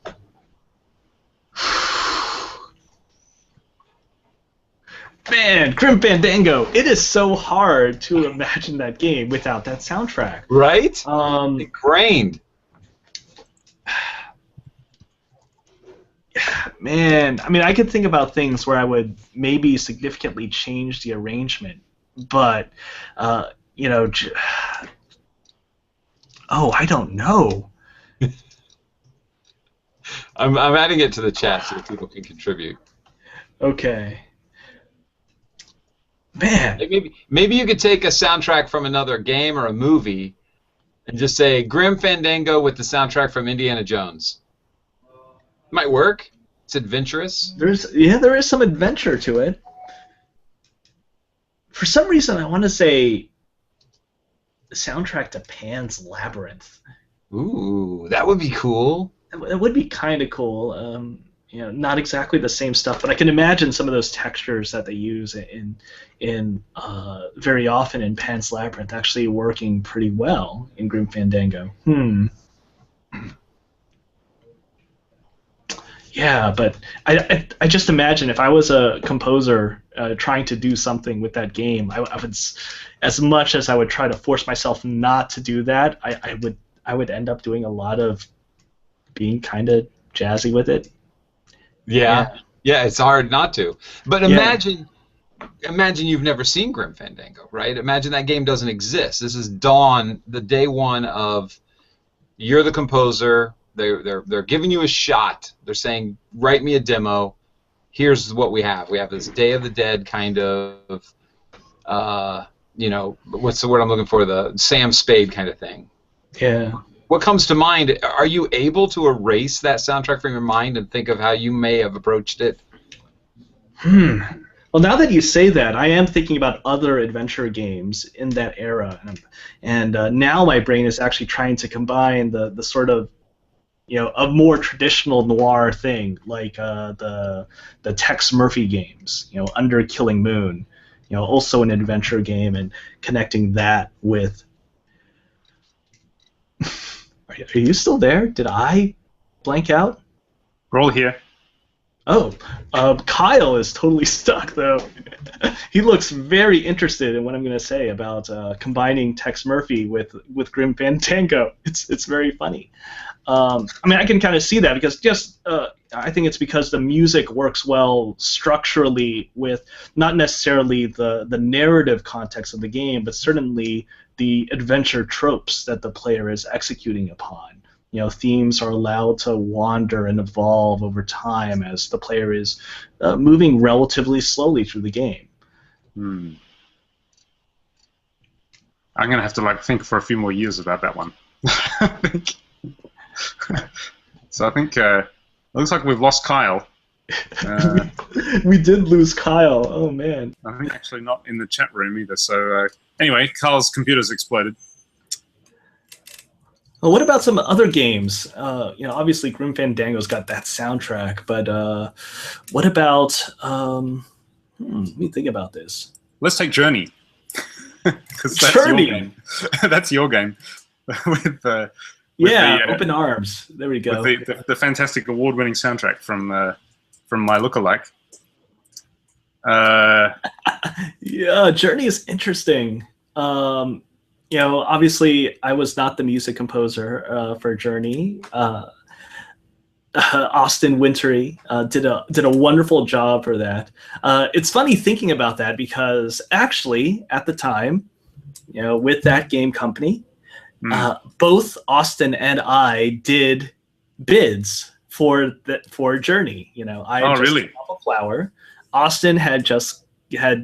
Man, Grim Fandango, it is so hard to imagine that game without that soundtrack. Right? Ingrained. Man, I mean, I could think about things where I would maybe significantly change the arrangement, but, I don't know. I'm adding it to the chat so people can contribute. Okay. Man. Maybe you could take a soundtrack from another game or a movie and just say Grim Fandango with the soundtrack from Indiana Jones. Might work. It's adventurous. There is some adventure to it. For some reason, I want to say soundtrack to Pan's Labyrinth. Ooh, that would be cool. It would be kind of cool. Not exactly the same stuff, but I can imagine some of those textures that they use in very often in Pan's Labyrinth actually working pretty well in Grim Fandango. Yeah, but I just imagine if I was a composer trying to do something with that game, I would, as much as I would try to force myself not to do that, I would end up doing a lot of being kind of jazzy with it. Yeah, it's hard not to. But imagine you've never seen Grim Fandango, right? Imagine that game doesn't exist. This is dawn, the day one of you're the composer. They're giving you a shot. They're saying, write me a demo. Here's what we have. We have this Day of the Dead kind of, what's the word I'm looking for? The Sam Spade kind of thing. Yeah. What comes to mind? Are you able to erase that soundtrack from your mind and think of how you may have approached it? Well, now that you say that, I am thinking about other adventure games in that era, and now my brain is actually trying to combine the sort of a more traditional noir thing, like the Tex Murphy games, Under Killing Moon, also an adventure game, and connecting that with. Are you still there? Did I blank out? We're all here. Oh, Kyle is totally stuck though. He looks very interested in what I'm going to say about combining Tex Murphy with Grim Fandango. It's very funny. I mean, I can kind of see that because I think it's because the music works well structurally with not necessarily the narrative context of the game, but certainly the adventure tropes that the player is executing upon. Themes are allowed to wander and evolve over time as the player is moving relatively slowly through the game. I'm going to have to think for a few more years about that one. So I think it looks like we've lost Kyle. We did lose Kyle. Oh man. I think actually not in the chat room either. So anyway, Kyle's computer's exploded. Well, what about some other games? Obviously Grim Fandango's got that soundtrack, but what about? Let me think about this. Let's take Journey. Because that's Journey. your game. That's your game. with Open Arms. There we go. With the fantastic award-winning soundtrack from my lookalike. Yeah, Journey is interesting. Obviously, I was not the music composer for Journey. Austin Wintory did a wonderful job for that. It's funny thinking about that because actually, at the time, with that game company, both Austin and I did bids for Journey. I had just come off a Flower. Austin had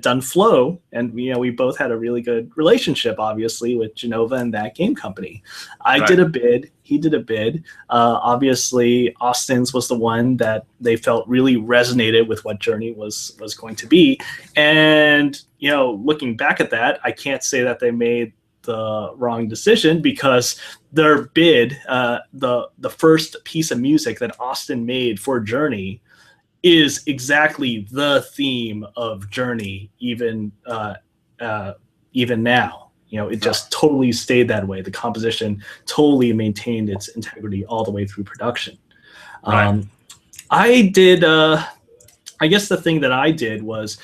done Flow, and we both had a really good relationship, obviously, with Genova and that game company. I did a bid, he did a bid. Obviously, Austin's was the one that they felt really resonated with what Journey was going to be. And looking back at that, I can't say that they made the wrong decision because their bid, the first piece of music that Austin made for Journey, is exactly the theme of Journey, even now. It just totally stayed that way. The composition totally maintained its integrity all the way through production. Right. I did. I guess the thing that I did was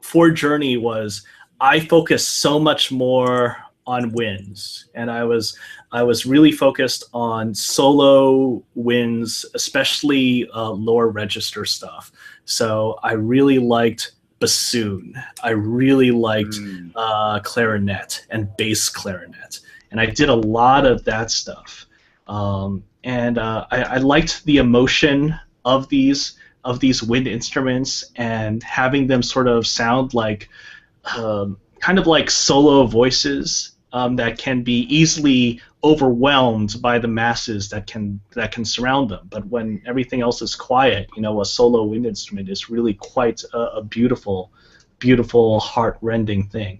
for Journey was I focused so much more on wins, and I was really focused on solo wins, especially lower register stuff. So I really liked bassoon. I really liked clarinet and bass clarinet, and I did a lot of that stuff. I liked the emotion of these wind instruments and having them sort of sound like kind of like solo voices that can be easily overwhelmed by the masses that can surround them. But when everything else is quiet, a solo wind instrument is really quite a beautiful, beautiful, heart-rending thing.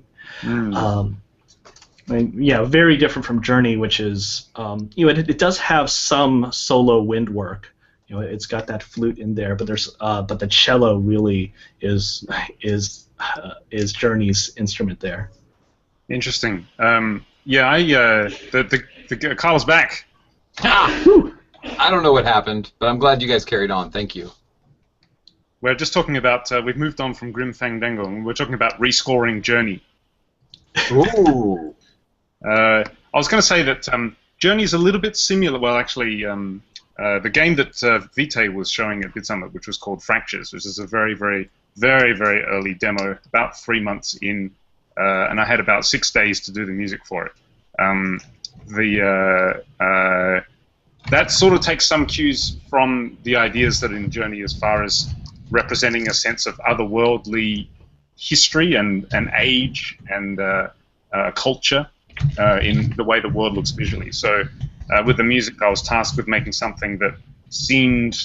I mean, yeah, very different from Journey, which is, it does have some solo wind work. It's got that flute in there, but but the cello really is Journey's instrument there. Interesting. Yeah, the Carl's back. I don't know what happened, but I'm glad you guys carried on. Thank you. We're just talking about, we've moved on from Grim Fandango, and we're talking about rescoring Journey. Ooh. I was going to say that Journey is a little bit similar. Well, actually, the game that Vitae was showing at BitSummit, which was called Fractures, which is a very, very, very, very early demo, about 3 months in, and I had about 6 days to do the music for it. That sort of takes some cues from the ideas that are in Journey as far as representing a sense of otherworldly history and age and culture in the way the world looks visually. So with the music, I was tasked with making something that seemed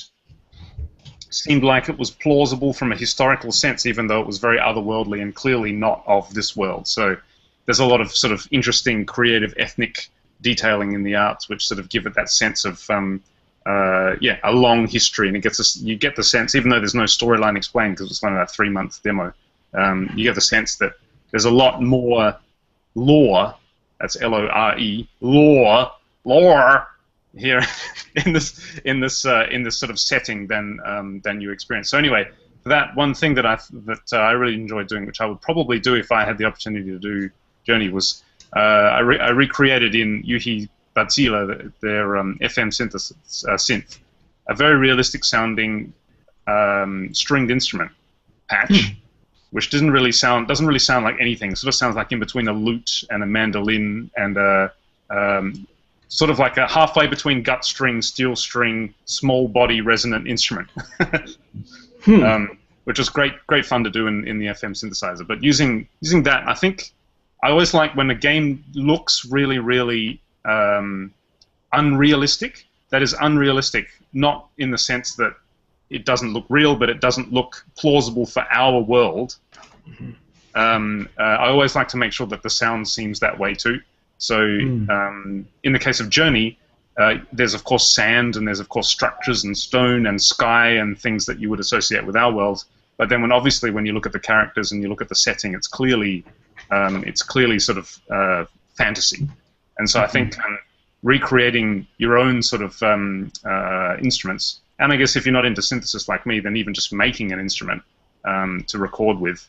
like it was plausible from a historical sense, even though it was very otherworldly and clearly not of this world. So there's a lot of sort of interesting, creative, ethnic detailing in the arts, which sort of give it that sense of a long history, and you get the sense, even though there's no storyline explained because it's only a 3-month demo, you get the sense that there's a lot more lore. That's L-O-R-E, lore here in this sort of setting than you experience. So anyway, that one thing that I really enjoyed doing, which I would probably do if I had the opportunity to do Journey, was I recreated in Yuhi Batzila their FM synth, a very realistic sounding stringed instrument patch, which doesn't really sound like anything. It sort of sounds like in between a lute and a mandolin and sort of like a halfway between gut string, steel string, small body resonant instrument, which was great fun to do in the FM synthesizer. But using that, I think I always like when a game looks really, really unrealistic. That is unrealistic, not in the sense that it doesn't look real, but it doesn't look plausible for our world. I always like to make sure that the sound seems that way too. So in the case of Journey, there's of course sand, and there's of course structures and stone and sky and things that you would associate with our world. But then when you look at the characters and you look at the setting, it's clearly sort of fantasy. And so I think recreating your own sort of instruments, and I guess if you're not into synthesis like me, then even just making an instrument to record with,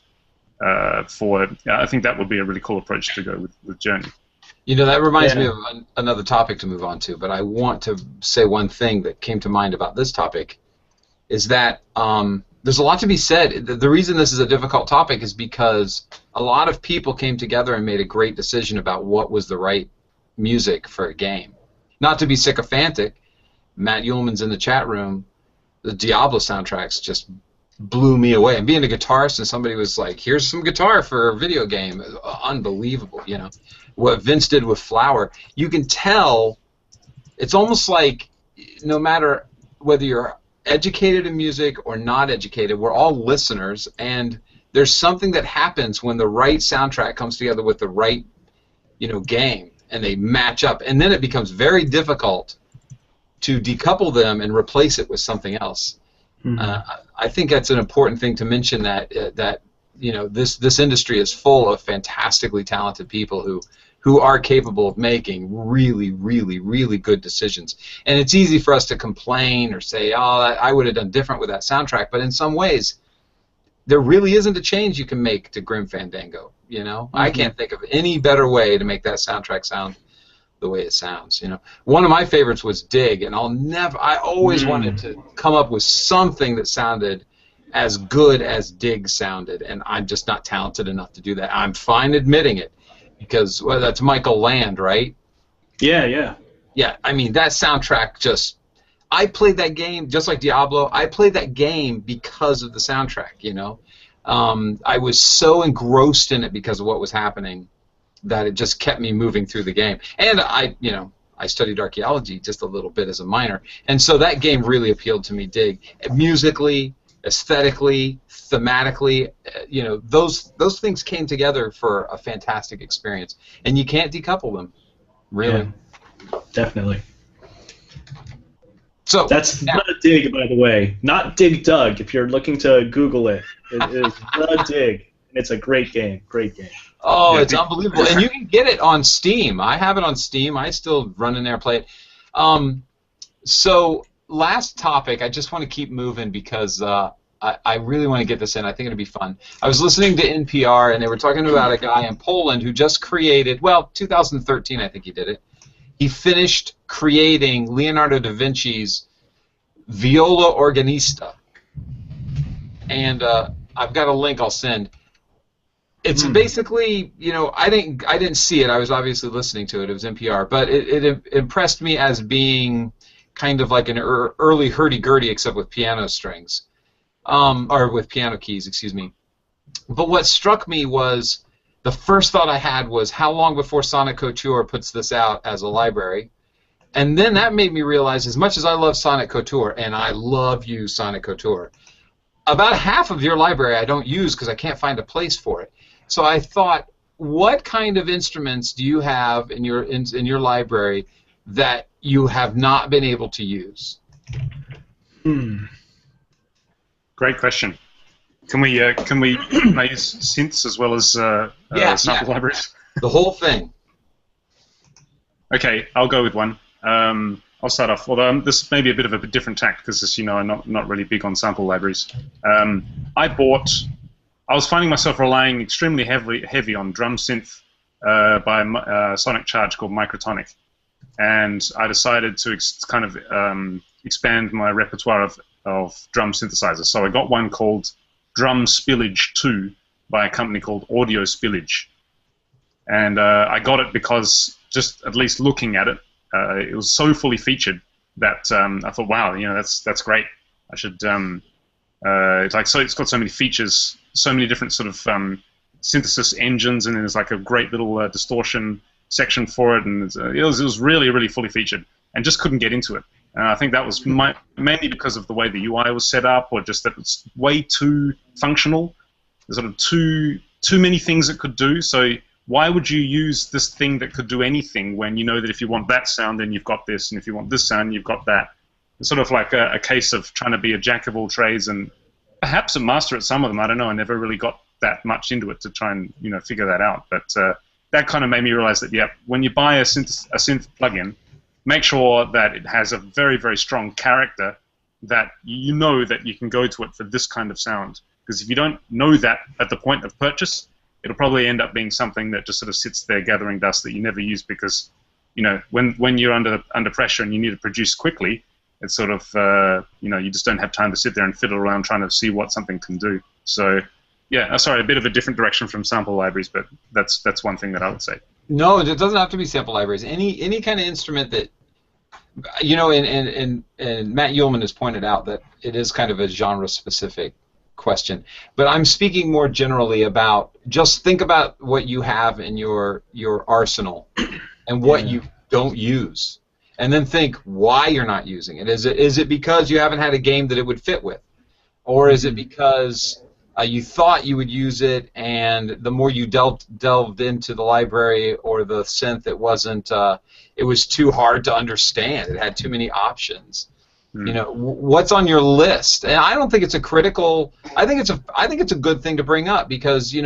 I think that would be a really cool approach to go with Journey. That reminds me of another topic to move on to, but I want to say one thing that came to mind about this topic is that there's a lot to be said. The reason this is a difficult topic is because a lot of people came together and made a great decision about what was the right music for a game. Not to be sycophantic, Matt Uhlman's in the chat room, the Diablo soundtracks just blew me away. And being a guitarist and somebody was like, here's some guitar for a video game, unbelievable, What Vince did with Flower, you can tell, it's almost like no matter whether you're educated in music or not educated, we're all listeners, and there's something that happens when the right soundtrack comes together with the right, game, and they match up, and then it becomes very difficult to decouple them and replace it with something else. I think that's an important thing to mention, that this industry is full of fantastically talented people who are capable of making really, really, really good decisions. And it's easy for us to complain or say, oh, I would have done different with that soundtrack, but in some ways, there really isn't a change you can make to Grim Fandango, I can't think of any better way to make that soundtrack sound the way it sounds, One of my favorites was Dig, and I always wanted to come up with something that sounded as good as Dig sounded, and I'm just not talented enough to do that. I'm fine admitting it, because that's Michael Land, right? Yeah. Yeah, I mean, that soundtrack just... I played that game, just like Diablo, I played that game because of the soundtrack, I was so engrossed in it because of what was happening that it just kept me moving through the game. And I studied archaeology just a little bit as a minor, and so that game really appealed to me, Dig. Musically, aesthetically, thematically, those things came together for a fantastic experience, and you can't decouple them, really. Yeah, definitely. So that's the dig, by the way, not Dig Dug. If you're looking to Google it, it is the dig, and it's a great game. Great game. Oh, it's unbelievable, and you can get it on Steam. I have it on Steam. I still run in there and play it. So last topic, I just want to keep moving because I really want to get this in. I think it'll be fun. I was listening to NPR, and they were talking about a guy in Poland who just created, 2013 I think he did it. He finished creating Leonardo da Vinci's Viola Organista. And I've got a link I'll send. It's basically, I didn't see it. I was obviously listening to it. It was NPR, but it impressed me as being kind of like an early hurdy-gurdy, except with piano strings, or with piano keys, excuse me. But what struck me was the first thought I had was how long before Sonic Couture puts this out as a library, and then that made me realize, as much as I love Sonic Couture, and I love you, Sonic Couture, about half of your library I don't use because I can't find a place for it. So I thought, what kind of instruments do you have in your library that you have not been able to use? Great question. Can we use synths as well as sample libraries? The whole thing. Okay, I'll go with one. I'll start off. Although this may be a bit of a different tack because, as you know, I'm not really big on sample libraries. I was finding myself relying extremely heavy on drum synth by a sonic charge called Microtonic, and I decided to expand my repertoire of drum synthesizers. So I got one called Drum Spillage 2 by a company called Audio Spillage, and I got it because just at least looking at it, it was so fully featured that I thought, wow, that's great. I should. It's got so many features, so many different sort of synthesis engines, and there's like a great little distortion section for it, and it was really, really fully featured, and just couldn't get into it. I think that was mainly because of the way the UI was set up, or just that it's way too functional. There's sort of too many things it could do. So why would you use this thing that could do anything when you know that if you want that sound, then you've got this, and if you want this sound, you've got that? It's sort of like a case of trying to be a jack of all trades and perhaps a master at some of them. I don't know. I never really got that much into it to try and figure that out. But that kind of made me realize that when you buy a synth plugin, make sure that it has a very, very strong character that you know that you can go to it for this kind of sound. Because if you don't know that at the point of purchase, it'll probably end up being something that just sort of sits there gathering dust that you never use because, when you're under pressure and you need to produce quickly, it's sort of, you just don't have time to sit there and fiddle around trying to see what something can do. So, yeah, sorry, a bit of a different direction from sample libraries, but that's one thing that I would say. No, it doesn't have to be sample libraries. Any kind of instrument that, and Matt Uelman has pointed out that it is kind of a genre-specific question. But I'm speaking more generally about just think about what you have in your arsenal and what you don't use. And then think why you're not using it. Is it because you haven't had a game that it would fit with? Or is it because you thought you would use it, and the more you delved into the library or the synth, it was too hard to understand. It had too many options. What's on your list? And I don't think it's a critical. I think it's a good thing to bring up because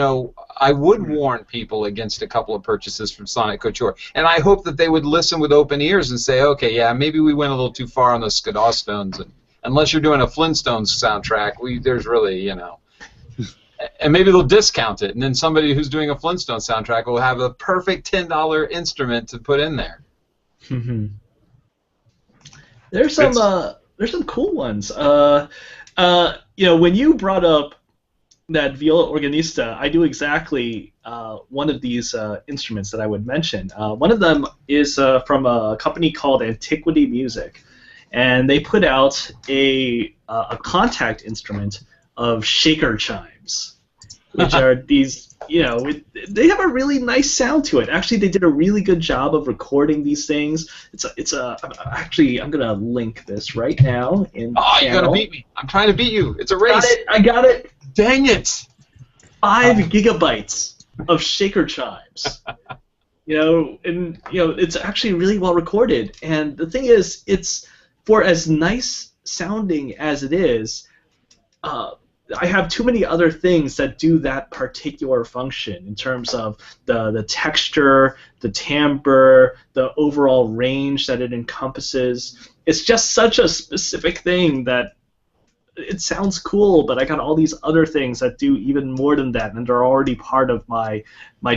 I would warn people against a couple of purchases from Sonic Couture, and I hope that they would listen with open ears and say, okay, yeah, maybe we went a little too far on the Skadowstones, and unless you're doing a Flintstones soundtrack, there's really and maybe they'll discount it, and then somebody who's doing a Flintstone soundtrack will have a perfect $10 instrument to put in there. Mm-hmm. There's some cool ones. When you brought up that Viola Organista, I do exactly one of these instruments that I would mention. One of them is from a company called Antiquity Music, and they put out a contact instrument of shaker chimes. which are these, they have a really nice sound to it. Actually, they did a really good job of recording these things. Actually, I'm gonna link this right now in. Oh, you gotta beat me! I'm trying to beat you. It's a race. I got it. Dang it! 5 gigabytes of shaker chimes. It's actually really well recorded. And the thing is, it's for as nice sounding as it is. I have too many other things that do that particular function in terms of the texture, the timbre, the overall range that it encompasses. It's just such a specific thing that it sounds cool, but I got all these other things that do even more than that, and they're already part of my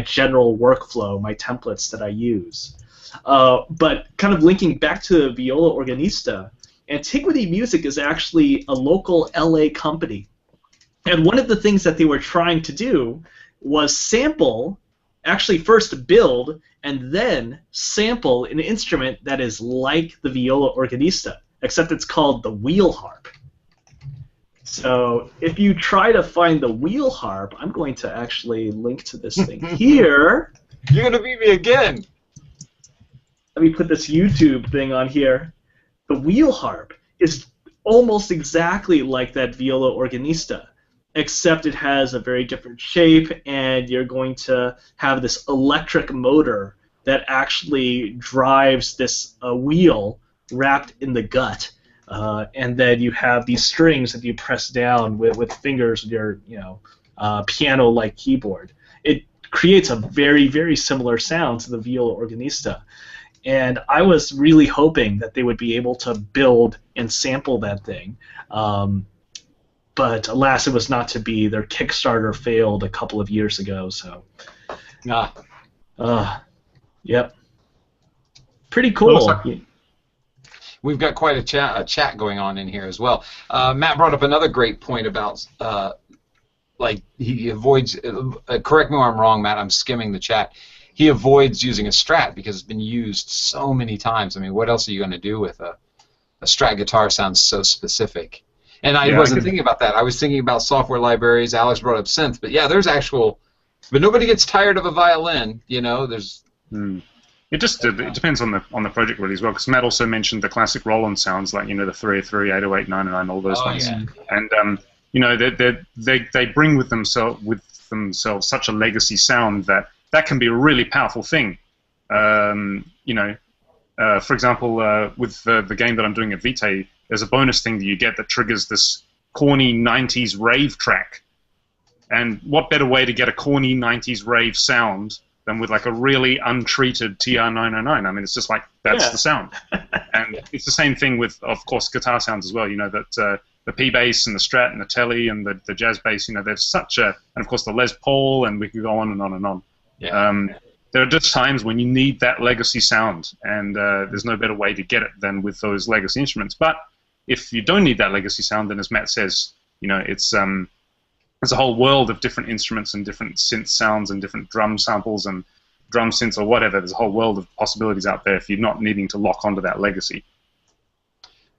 general workflow, my templates that I use. But kind of linking back to Viola Organista, Antiquity Music is actually a local LA company. And one of the things that they were trying to do was actually first build and then sample an instrument that is like the viola organista, except it's called the wheel harp. So if you try to find the wheel harp, I'm going to actually link to this thing here. You're going to beat me again. Let me put this YouTube thing on here. The wheel harp is almost exactly like that viola organista, except it has a very different shape, and you're going to have this electric motor that actually drives this wheel wrapped in the gut, and then you have these strings that you press down with fingers with your piano-like keyboard. It creates a very, very similar sound to the viola organista. And I was really hoping that they would be able to build and sample that thing. But alas, it was not to be. Their Kickstarter failed a couple of years ago, so. Yep. Pretty cool. We've got quite a chat going on in here as well. Matt brought up another great point about, he avoids. Correct me where I'm wrong, Matt. I'm skimming the chat. He avoids using a Strat because it's been used so many times. I mean, what else are you going to do with a Strat guitar? Sounds so specific. And I wasn't thinking about that. I was thinking about software libraries. Alex brought up synth, but yeah, there's actual. But nobody gets tired of a violin, There's. It depends on the project really as well. Because Matt also mentioned the classic Roland sounds like the 303, 808, 909, all those ones. Yeah. And they bring with themselves such a legacy sound that can be a really powerful thing. For example, with the game that I'm doing at Vitae, there's a bonus thing that you get that triggers this corny 90s rave track. And what better way to get a corny 90s rave sound than with like a really untreated TR-909? I mean, it's just like, that's the sound. And it's the same thing with, of course, guitar sounds as well, that the P-bass and the Strat and the Tele and the jazz bass, there's such a, and of course the Les Paul, and we could go on and on and on. Yeah. There are just times when you need that legacy sound, and there's no better way to get it than with those legacy instruments. But if you don't need that legacy sound, then as Matt says, it's there's a whole world of different instruments and different synth sounds and different drum samples and drum synths or whatever. There's a whole world of possibilities out there if you're not needing to lock onto that legacy.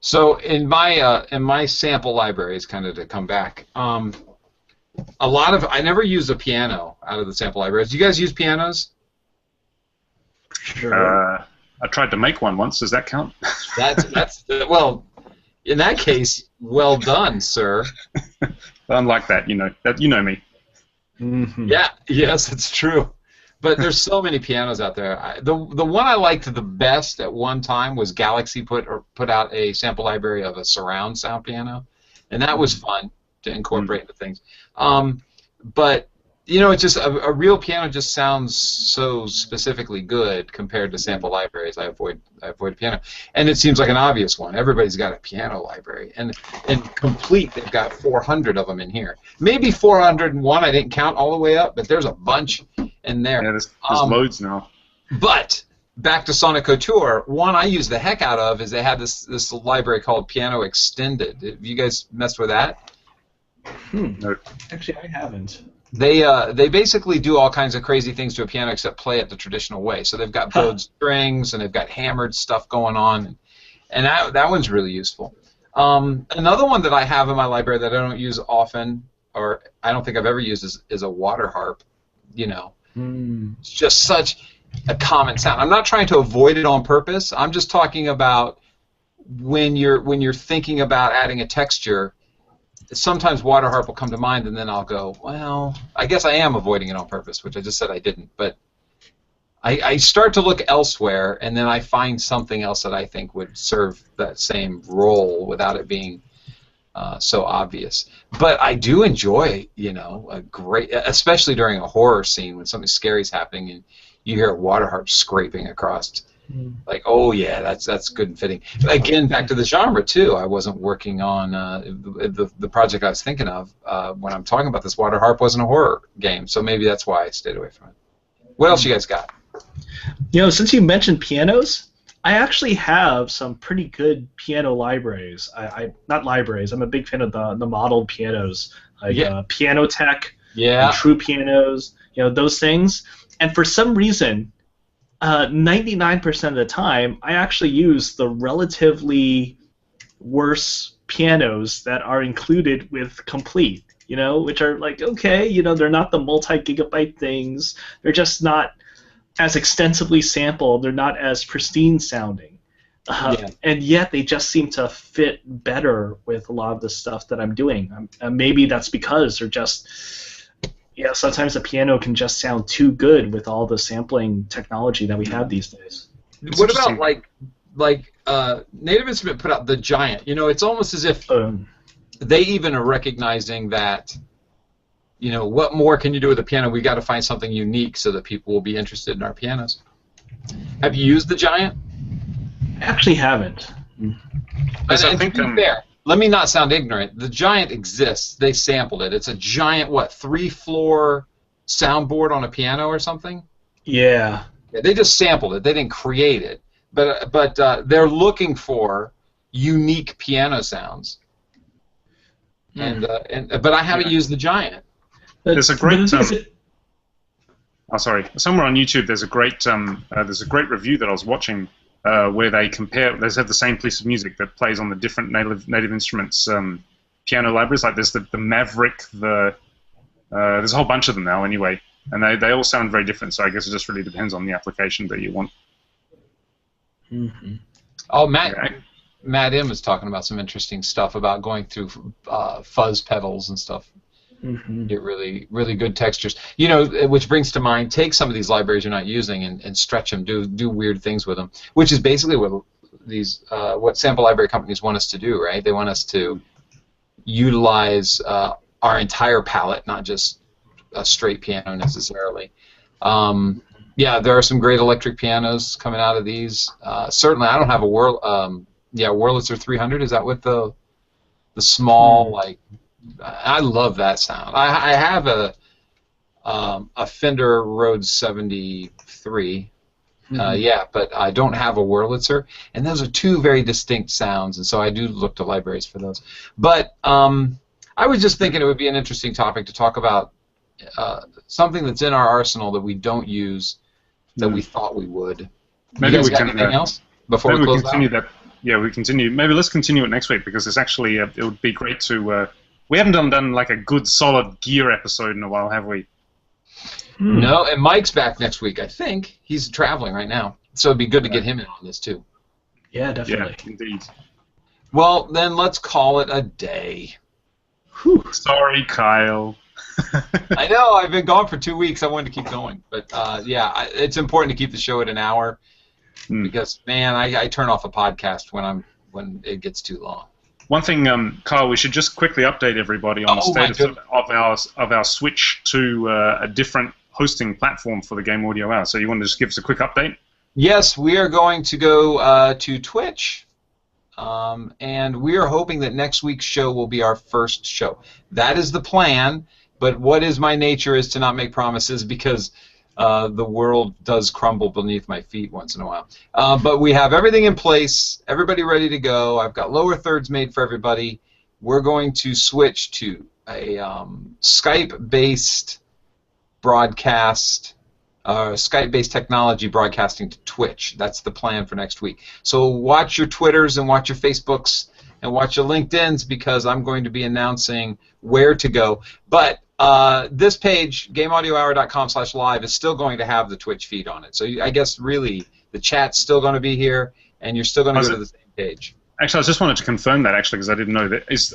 So in my sample libraries, kind of to come back, I never use a piano out of the sample libraries. Do you guys use pianos? Sure. I tried to make one once. Does that count? That's well, in that case, well done, sir. Unlike that, you know me. Mm-hmm. Yeah, yes, it's true. But there's so many pianos out there. The one I liked the best at one time was Galaxy put out a sample library of a surround sound piano, and that was fun to incorporate into things. But it's just a real piano just sounds so specifically good compared to sample libraries. I avoid piano, and it seems like an obvious one. Everybody's got a piano library, and in Complete they've got 400 of them in here. Maybe 401. I didn't count all the way up, but there's a bunch in there. Yeah, there's loads now. But back to Sonic Couture, one I use the heck out of is they had this library called Piano Extended. Have you guys messed with that? No. Actually, I haven't. They basically do all kinds of crazy things to a piano except play it the traditional way. So they've got bowed strings and they've got hammered stuff going on, and that one's really useful. Another one that I have in my library that I don't use often or I don't think I've ever used is a water harp. You know, Mm. it's just such a common sound. I'm not trying to avoid it on purpose. I'm just talking about when you're thinking about adding a texture. Sometimes water harp will come to mind, and then I'll go, well, I guess I am avoiding it on purpose, which I just said I didn't. But I start to look elsewhere, and then I find something else that I think would serve that same role without it being so obvious. But I do enjoy, a great, especially during a horror scene when something scary is happening and you hear a water harp scraping across. Like, oh yeah, that's good and fitting. Again, back to the genre too. I wasn't working on the project I was thinking of when I'm talking about this. Water harp wasn't a horror game, so maybe that's why I stayed away from it. What else you guys got? Since you mentioned pianos, I actually have some pretty good piano libraries. Not libraries. I'm a big fan of the modeled pianos, like Piano Tech, and True Pianos. Those things. And for some reason, 99% of the time, I actually use the relatively worse pianos that are included with Complete. Which are like, okay, they're not the multi-gigabyte things. They're just not as extensively sampled. They're not as pristine sounding. And yet they just seem to fit better with a lot of the stuff that I'm doing. Maybe that's because they're just... sometimes the piano can just sound too good with all the sampling technology that we have these days. What about like Native Instrument put out the Giant? It's almost as if they even are recognizing that, what more can you do with a piano? We got to find something unique so that people will be interested in our pianos. Have you used the Giant? I actually haven't. And to be fair, let me not sound ignorant. The Giant exists. They sampled it. It's a giant, 3-floor soundboard on a piano or something? Yeah. They just sampled it. They didn't create it. But they're looking for unique piano sounds. But I haven't used the Giant. There's a great... sorry. Somewhere on YouTube, there's a great review that I was watching where they compare. They have the same piece of music that plays on the different Native Instruments piano libraries. Like there's the Maverick. There's a whole bunch of them now, anyway, and they all sound very different. So I guess it just really depends on the application that you want. Mm-hmm. Oh, Matt M was talking about some interesting stuff about going through fuzz pedals and stuff. Mm-hmm. Get really, really good textures. Which brings to mind, take some of these libraries you're not using and stretch them, do weird things with them, which is basically what sample library companies want us to do, right? They want us to utilize our entire palette, not just a straight piano necessarily. There are some great electric pianos coming out of these. Certainly, I don't have a Wurlitzer 300. Is that what the small I love that sound. I have a Fender Rhodes 73, but I don't have a Wurlitzer, and those are two very distinct sounds, and so I do look to libraries for those. But I was just thinking it would be an interesting topic to talk about something that's in our arsenal that we don't use that we thought we would. Maybe we can. Anything else before maybe we close continue out? that. Yeah, we continue. Maybe let's continue it next week because it's actually it would be great to. We haven't done like a good solid gear episode in a while, have we? No, and Mike's back next week, I think. He's traveling right now, so it'd be good to get him in on this too. Yeah, definitely. Yeah, indeed. Well, then let's call it a day. Whew. Sorry, Kyle. I know, I've been gone for 2 weeks. I wanted to keep going. But, it's important to keep the show at an hour because, man, I turn off a podcast when it gets too long. One thing, Kyle, we should just quickly update everybody on the status of our switch to a different hosting platform for the Game Audio Hour. So you want to just give us a quick update? Yes, we are going to go to Twitch, and we are hoping that next week's show will be our first show. That is the plan, but what is my nature is to not make promises because the world does crumble beneath my feet once in a while. But we have everything in place, everybody ready to go. I've got lower thirds made for everybody. We're going to switch to a Skype-based broadcast, Skype-based technology broadcasting to Twitch. That's the plan for next week. So watch your Twitters and watch your Facebooks and watch your LinkedIn's because I'm going to be announcing where to go. But this page, gameaudiohour.com/live, is still going to have the Twitch feed on it. So I guess really the chat's still going to be here, and you're still going to go to the same page. Actually, I just wanted to confirm that, actually, because I didn't know that. Is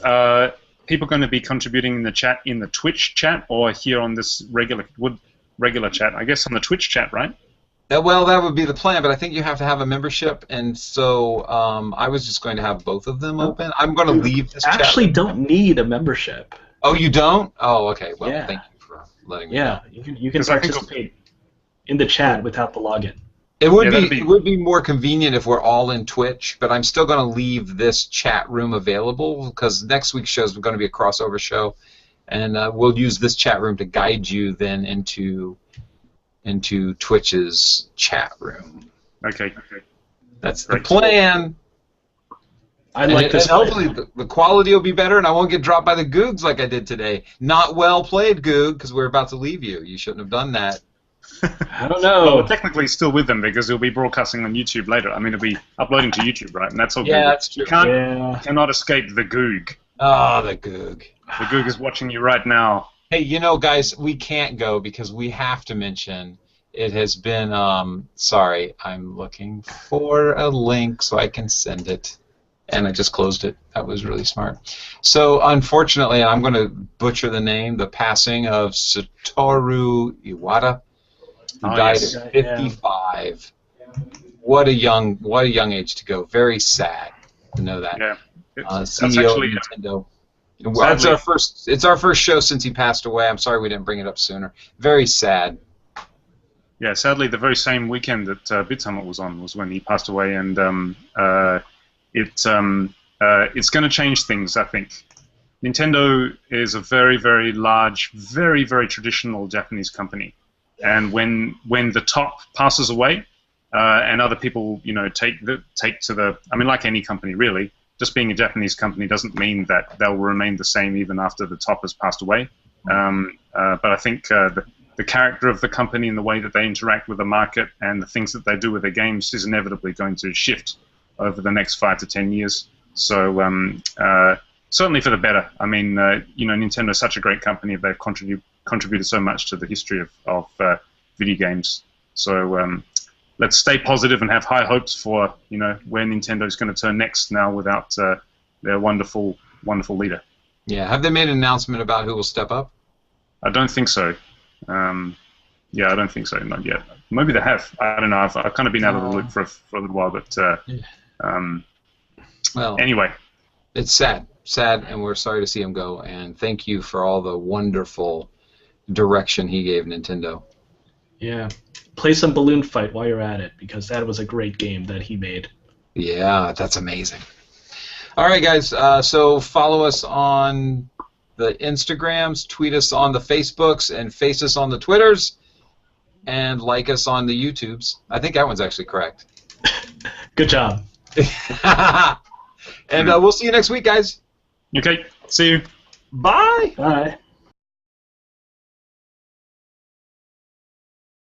people going to be contributing in the chat, in the Twitch chat, or here on this regular chat? I guess on the Twitch chat, right? Well, that would be the plan, but I think you have to have a membership, and so I was just going to have both of them open. I'm going to leave this chat. Actually don't need a membership. Oh, you don't? Oh, okay. Well, Yeah. thank you for letting me know. Yeah, you can participate in the chat without the login. It would be more convenient if we're all in Twitch, but I'm still going to leave this chat room available because next week's show is going to be a crossover show, and we'll use this chat room to guide you then into Twitch's chat room. Okay. That's the plan. I like this. And hopefully the quality will be better, and I won't get dropped by the Googs like I did today. Not well played, Goog, because we're about to leave you. You shouldn't have done that. I don't know. Well, we're technically still with them because it'll be broadcasting on YouTube later. I mean, it'll be uploading to YouTube, right? And that's all. Yeah, Google. that's true. You cannot escape the Goog. Oh, the Goog. The Goog is watching you right now. Hey, you know, guys, we can't go because we have to mention it has been. Sorry, I'm looking for a link so I can send it. And I just closed it. That was really smart. So, unfortunately, and I'm going to butcher the name, the passing of Satoru Iwata, who died at 55. Yeah. What a young age to go. Very sad to know that. Yeah. CEO of Nintendo. That's our first. It's our first show since he passed away. I'm sorry we didn't bring it up sooner. Very sad. Yeah, sadly, the very same weekend that BitSummit was on was when he passed away, and it's going to change things, I think. Nintendo is a very, very large, very, very traditional Japanese company, and when the top passes away, and other people, take to the, I mean, like any company really, just being a Japanese company doesn't mean that they'll remain the same even after the top has passed away. But I think the character of the company and the way that they interact with the market and the things that they do with their games is inevitably going to shift over the next 5 to 10 years. So certainly for the better. I mean, Nintendo is such a great company. They've contributed so much to the history of video games. So let's stay positive and have high hopes for where Nintendo is going to turn next now without their wonderful, wonderful leader. Yeah. Have they made an announcement about who will step up? I don't think so. Yeah, I don't think so. Not yet. Maybe they have. I don't know. I've kind of been out of the loop for a little while, but well, anyway, it's sad, and we're sorry to see him go. And thank you for all the wonderful direction he gave Nintendo. Yeah, play some Balloon Fight while you're at it because that was a great game that he made. Yeah, that's amazing. All right, guys. So follow us on the Instagrams, tweet us on the Facebooks, and face us on the Twitters, and like us on the YouTubes. I think that one's actually correct. Good job. And we'll see you next week, guys. Okay, see you. Bye. Bye.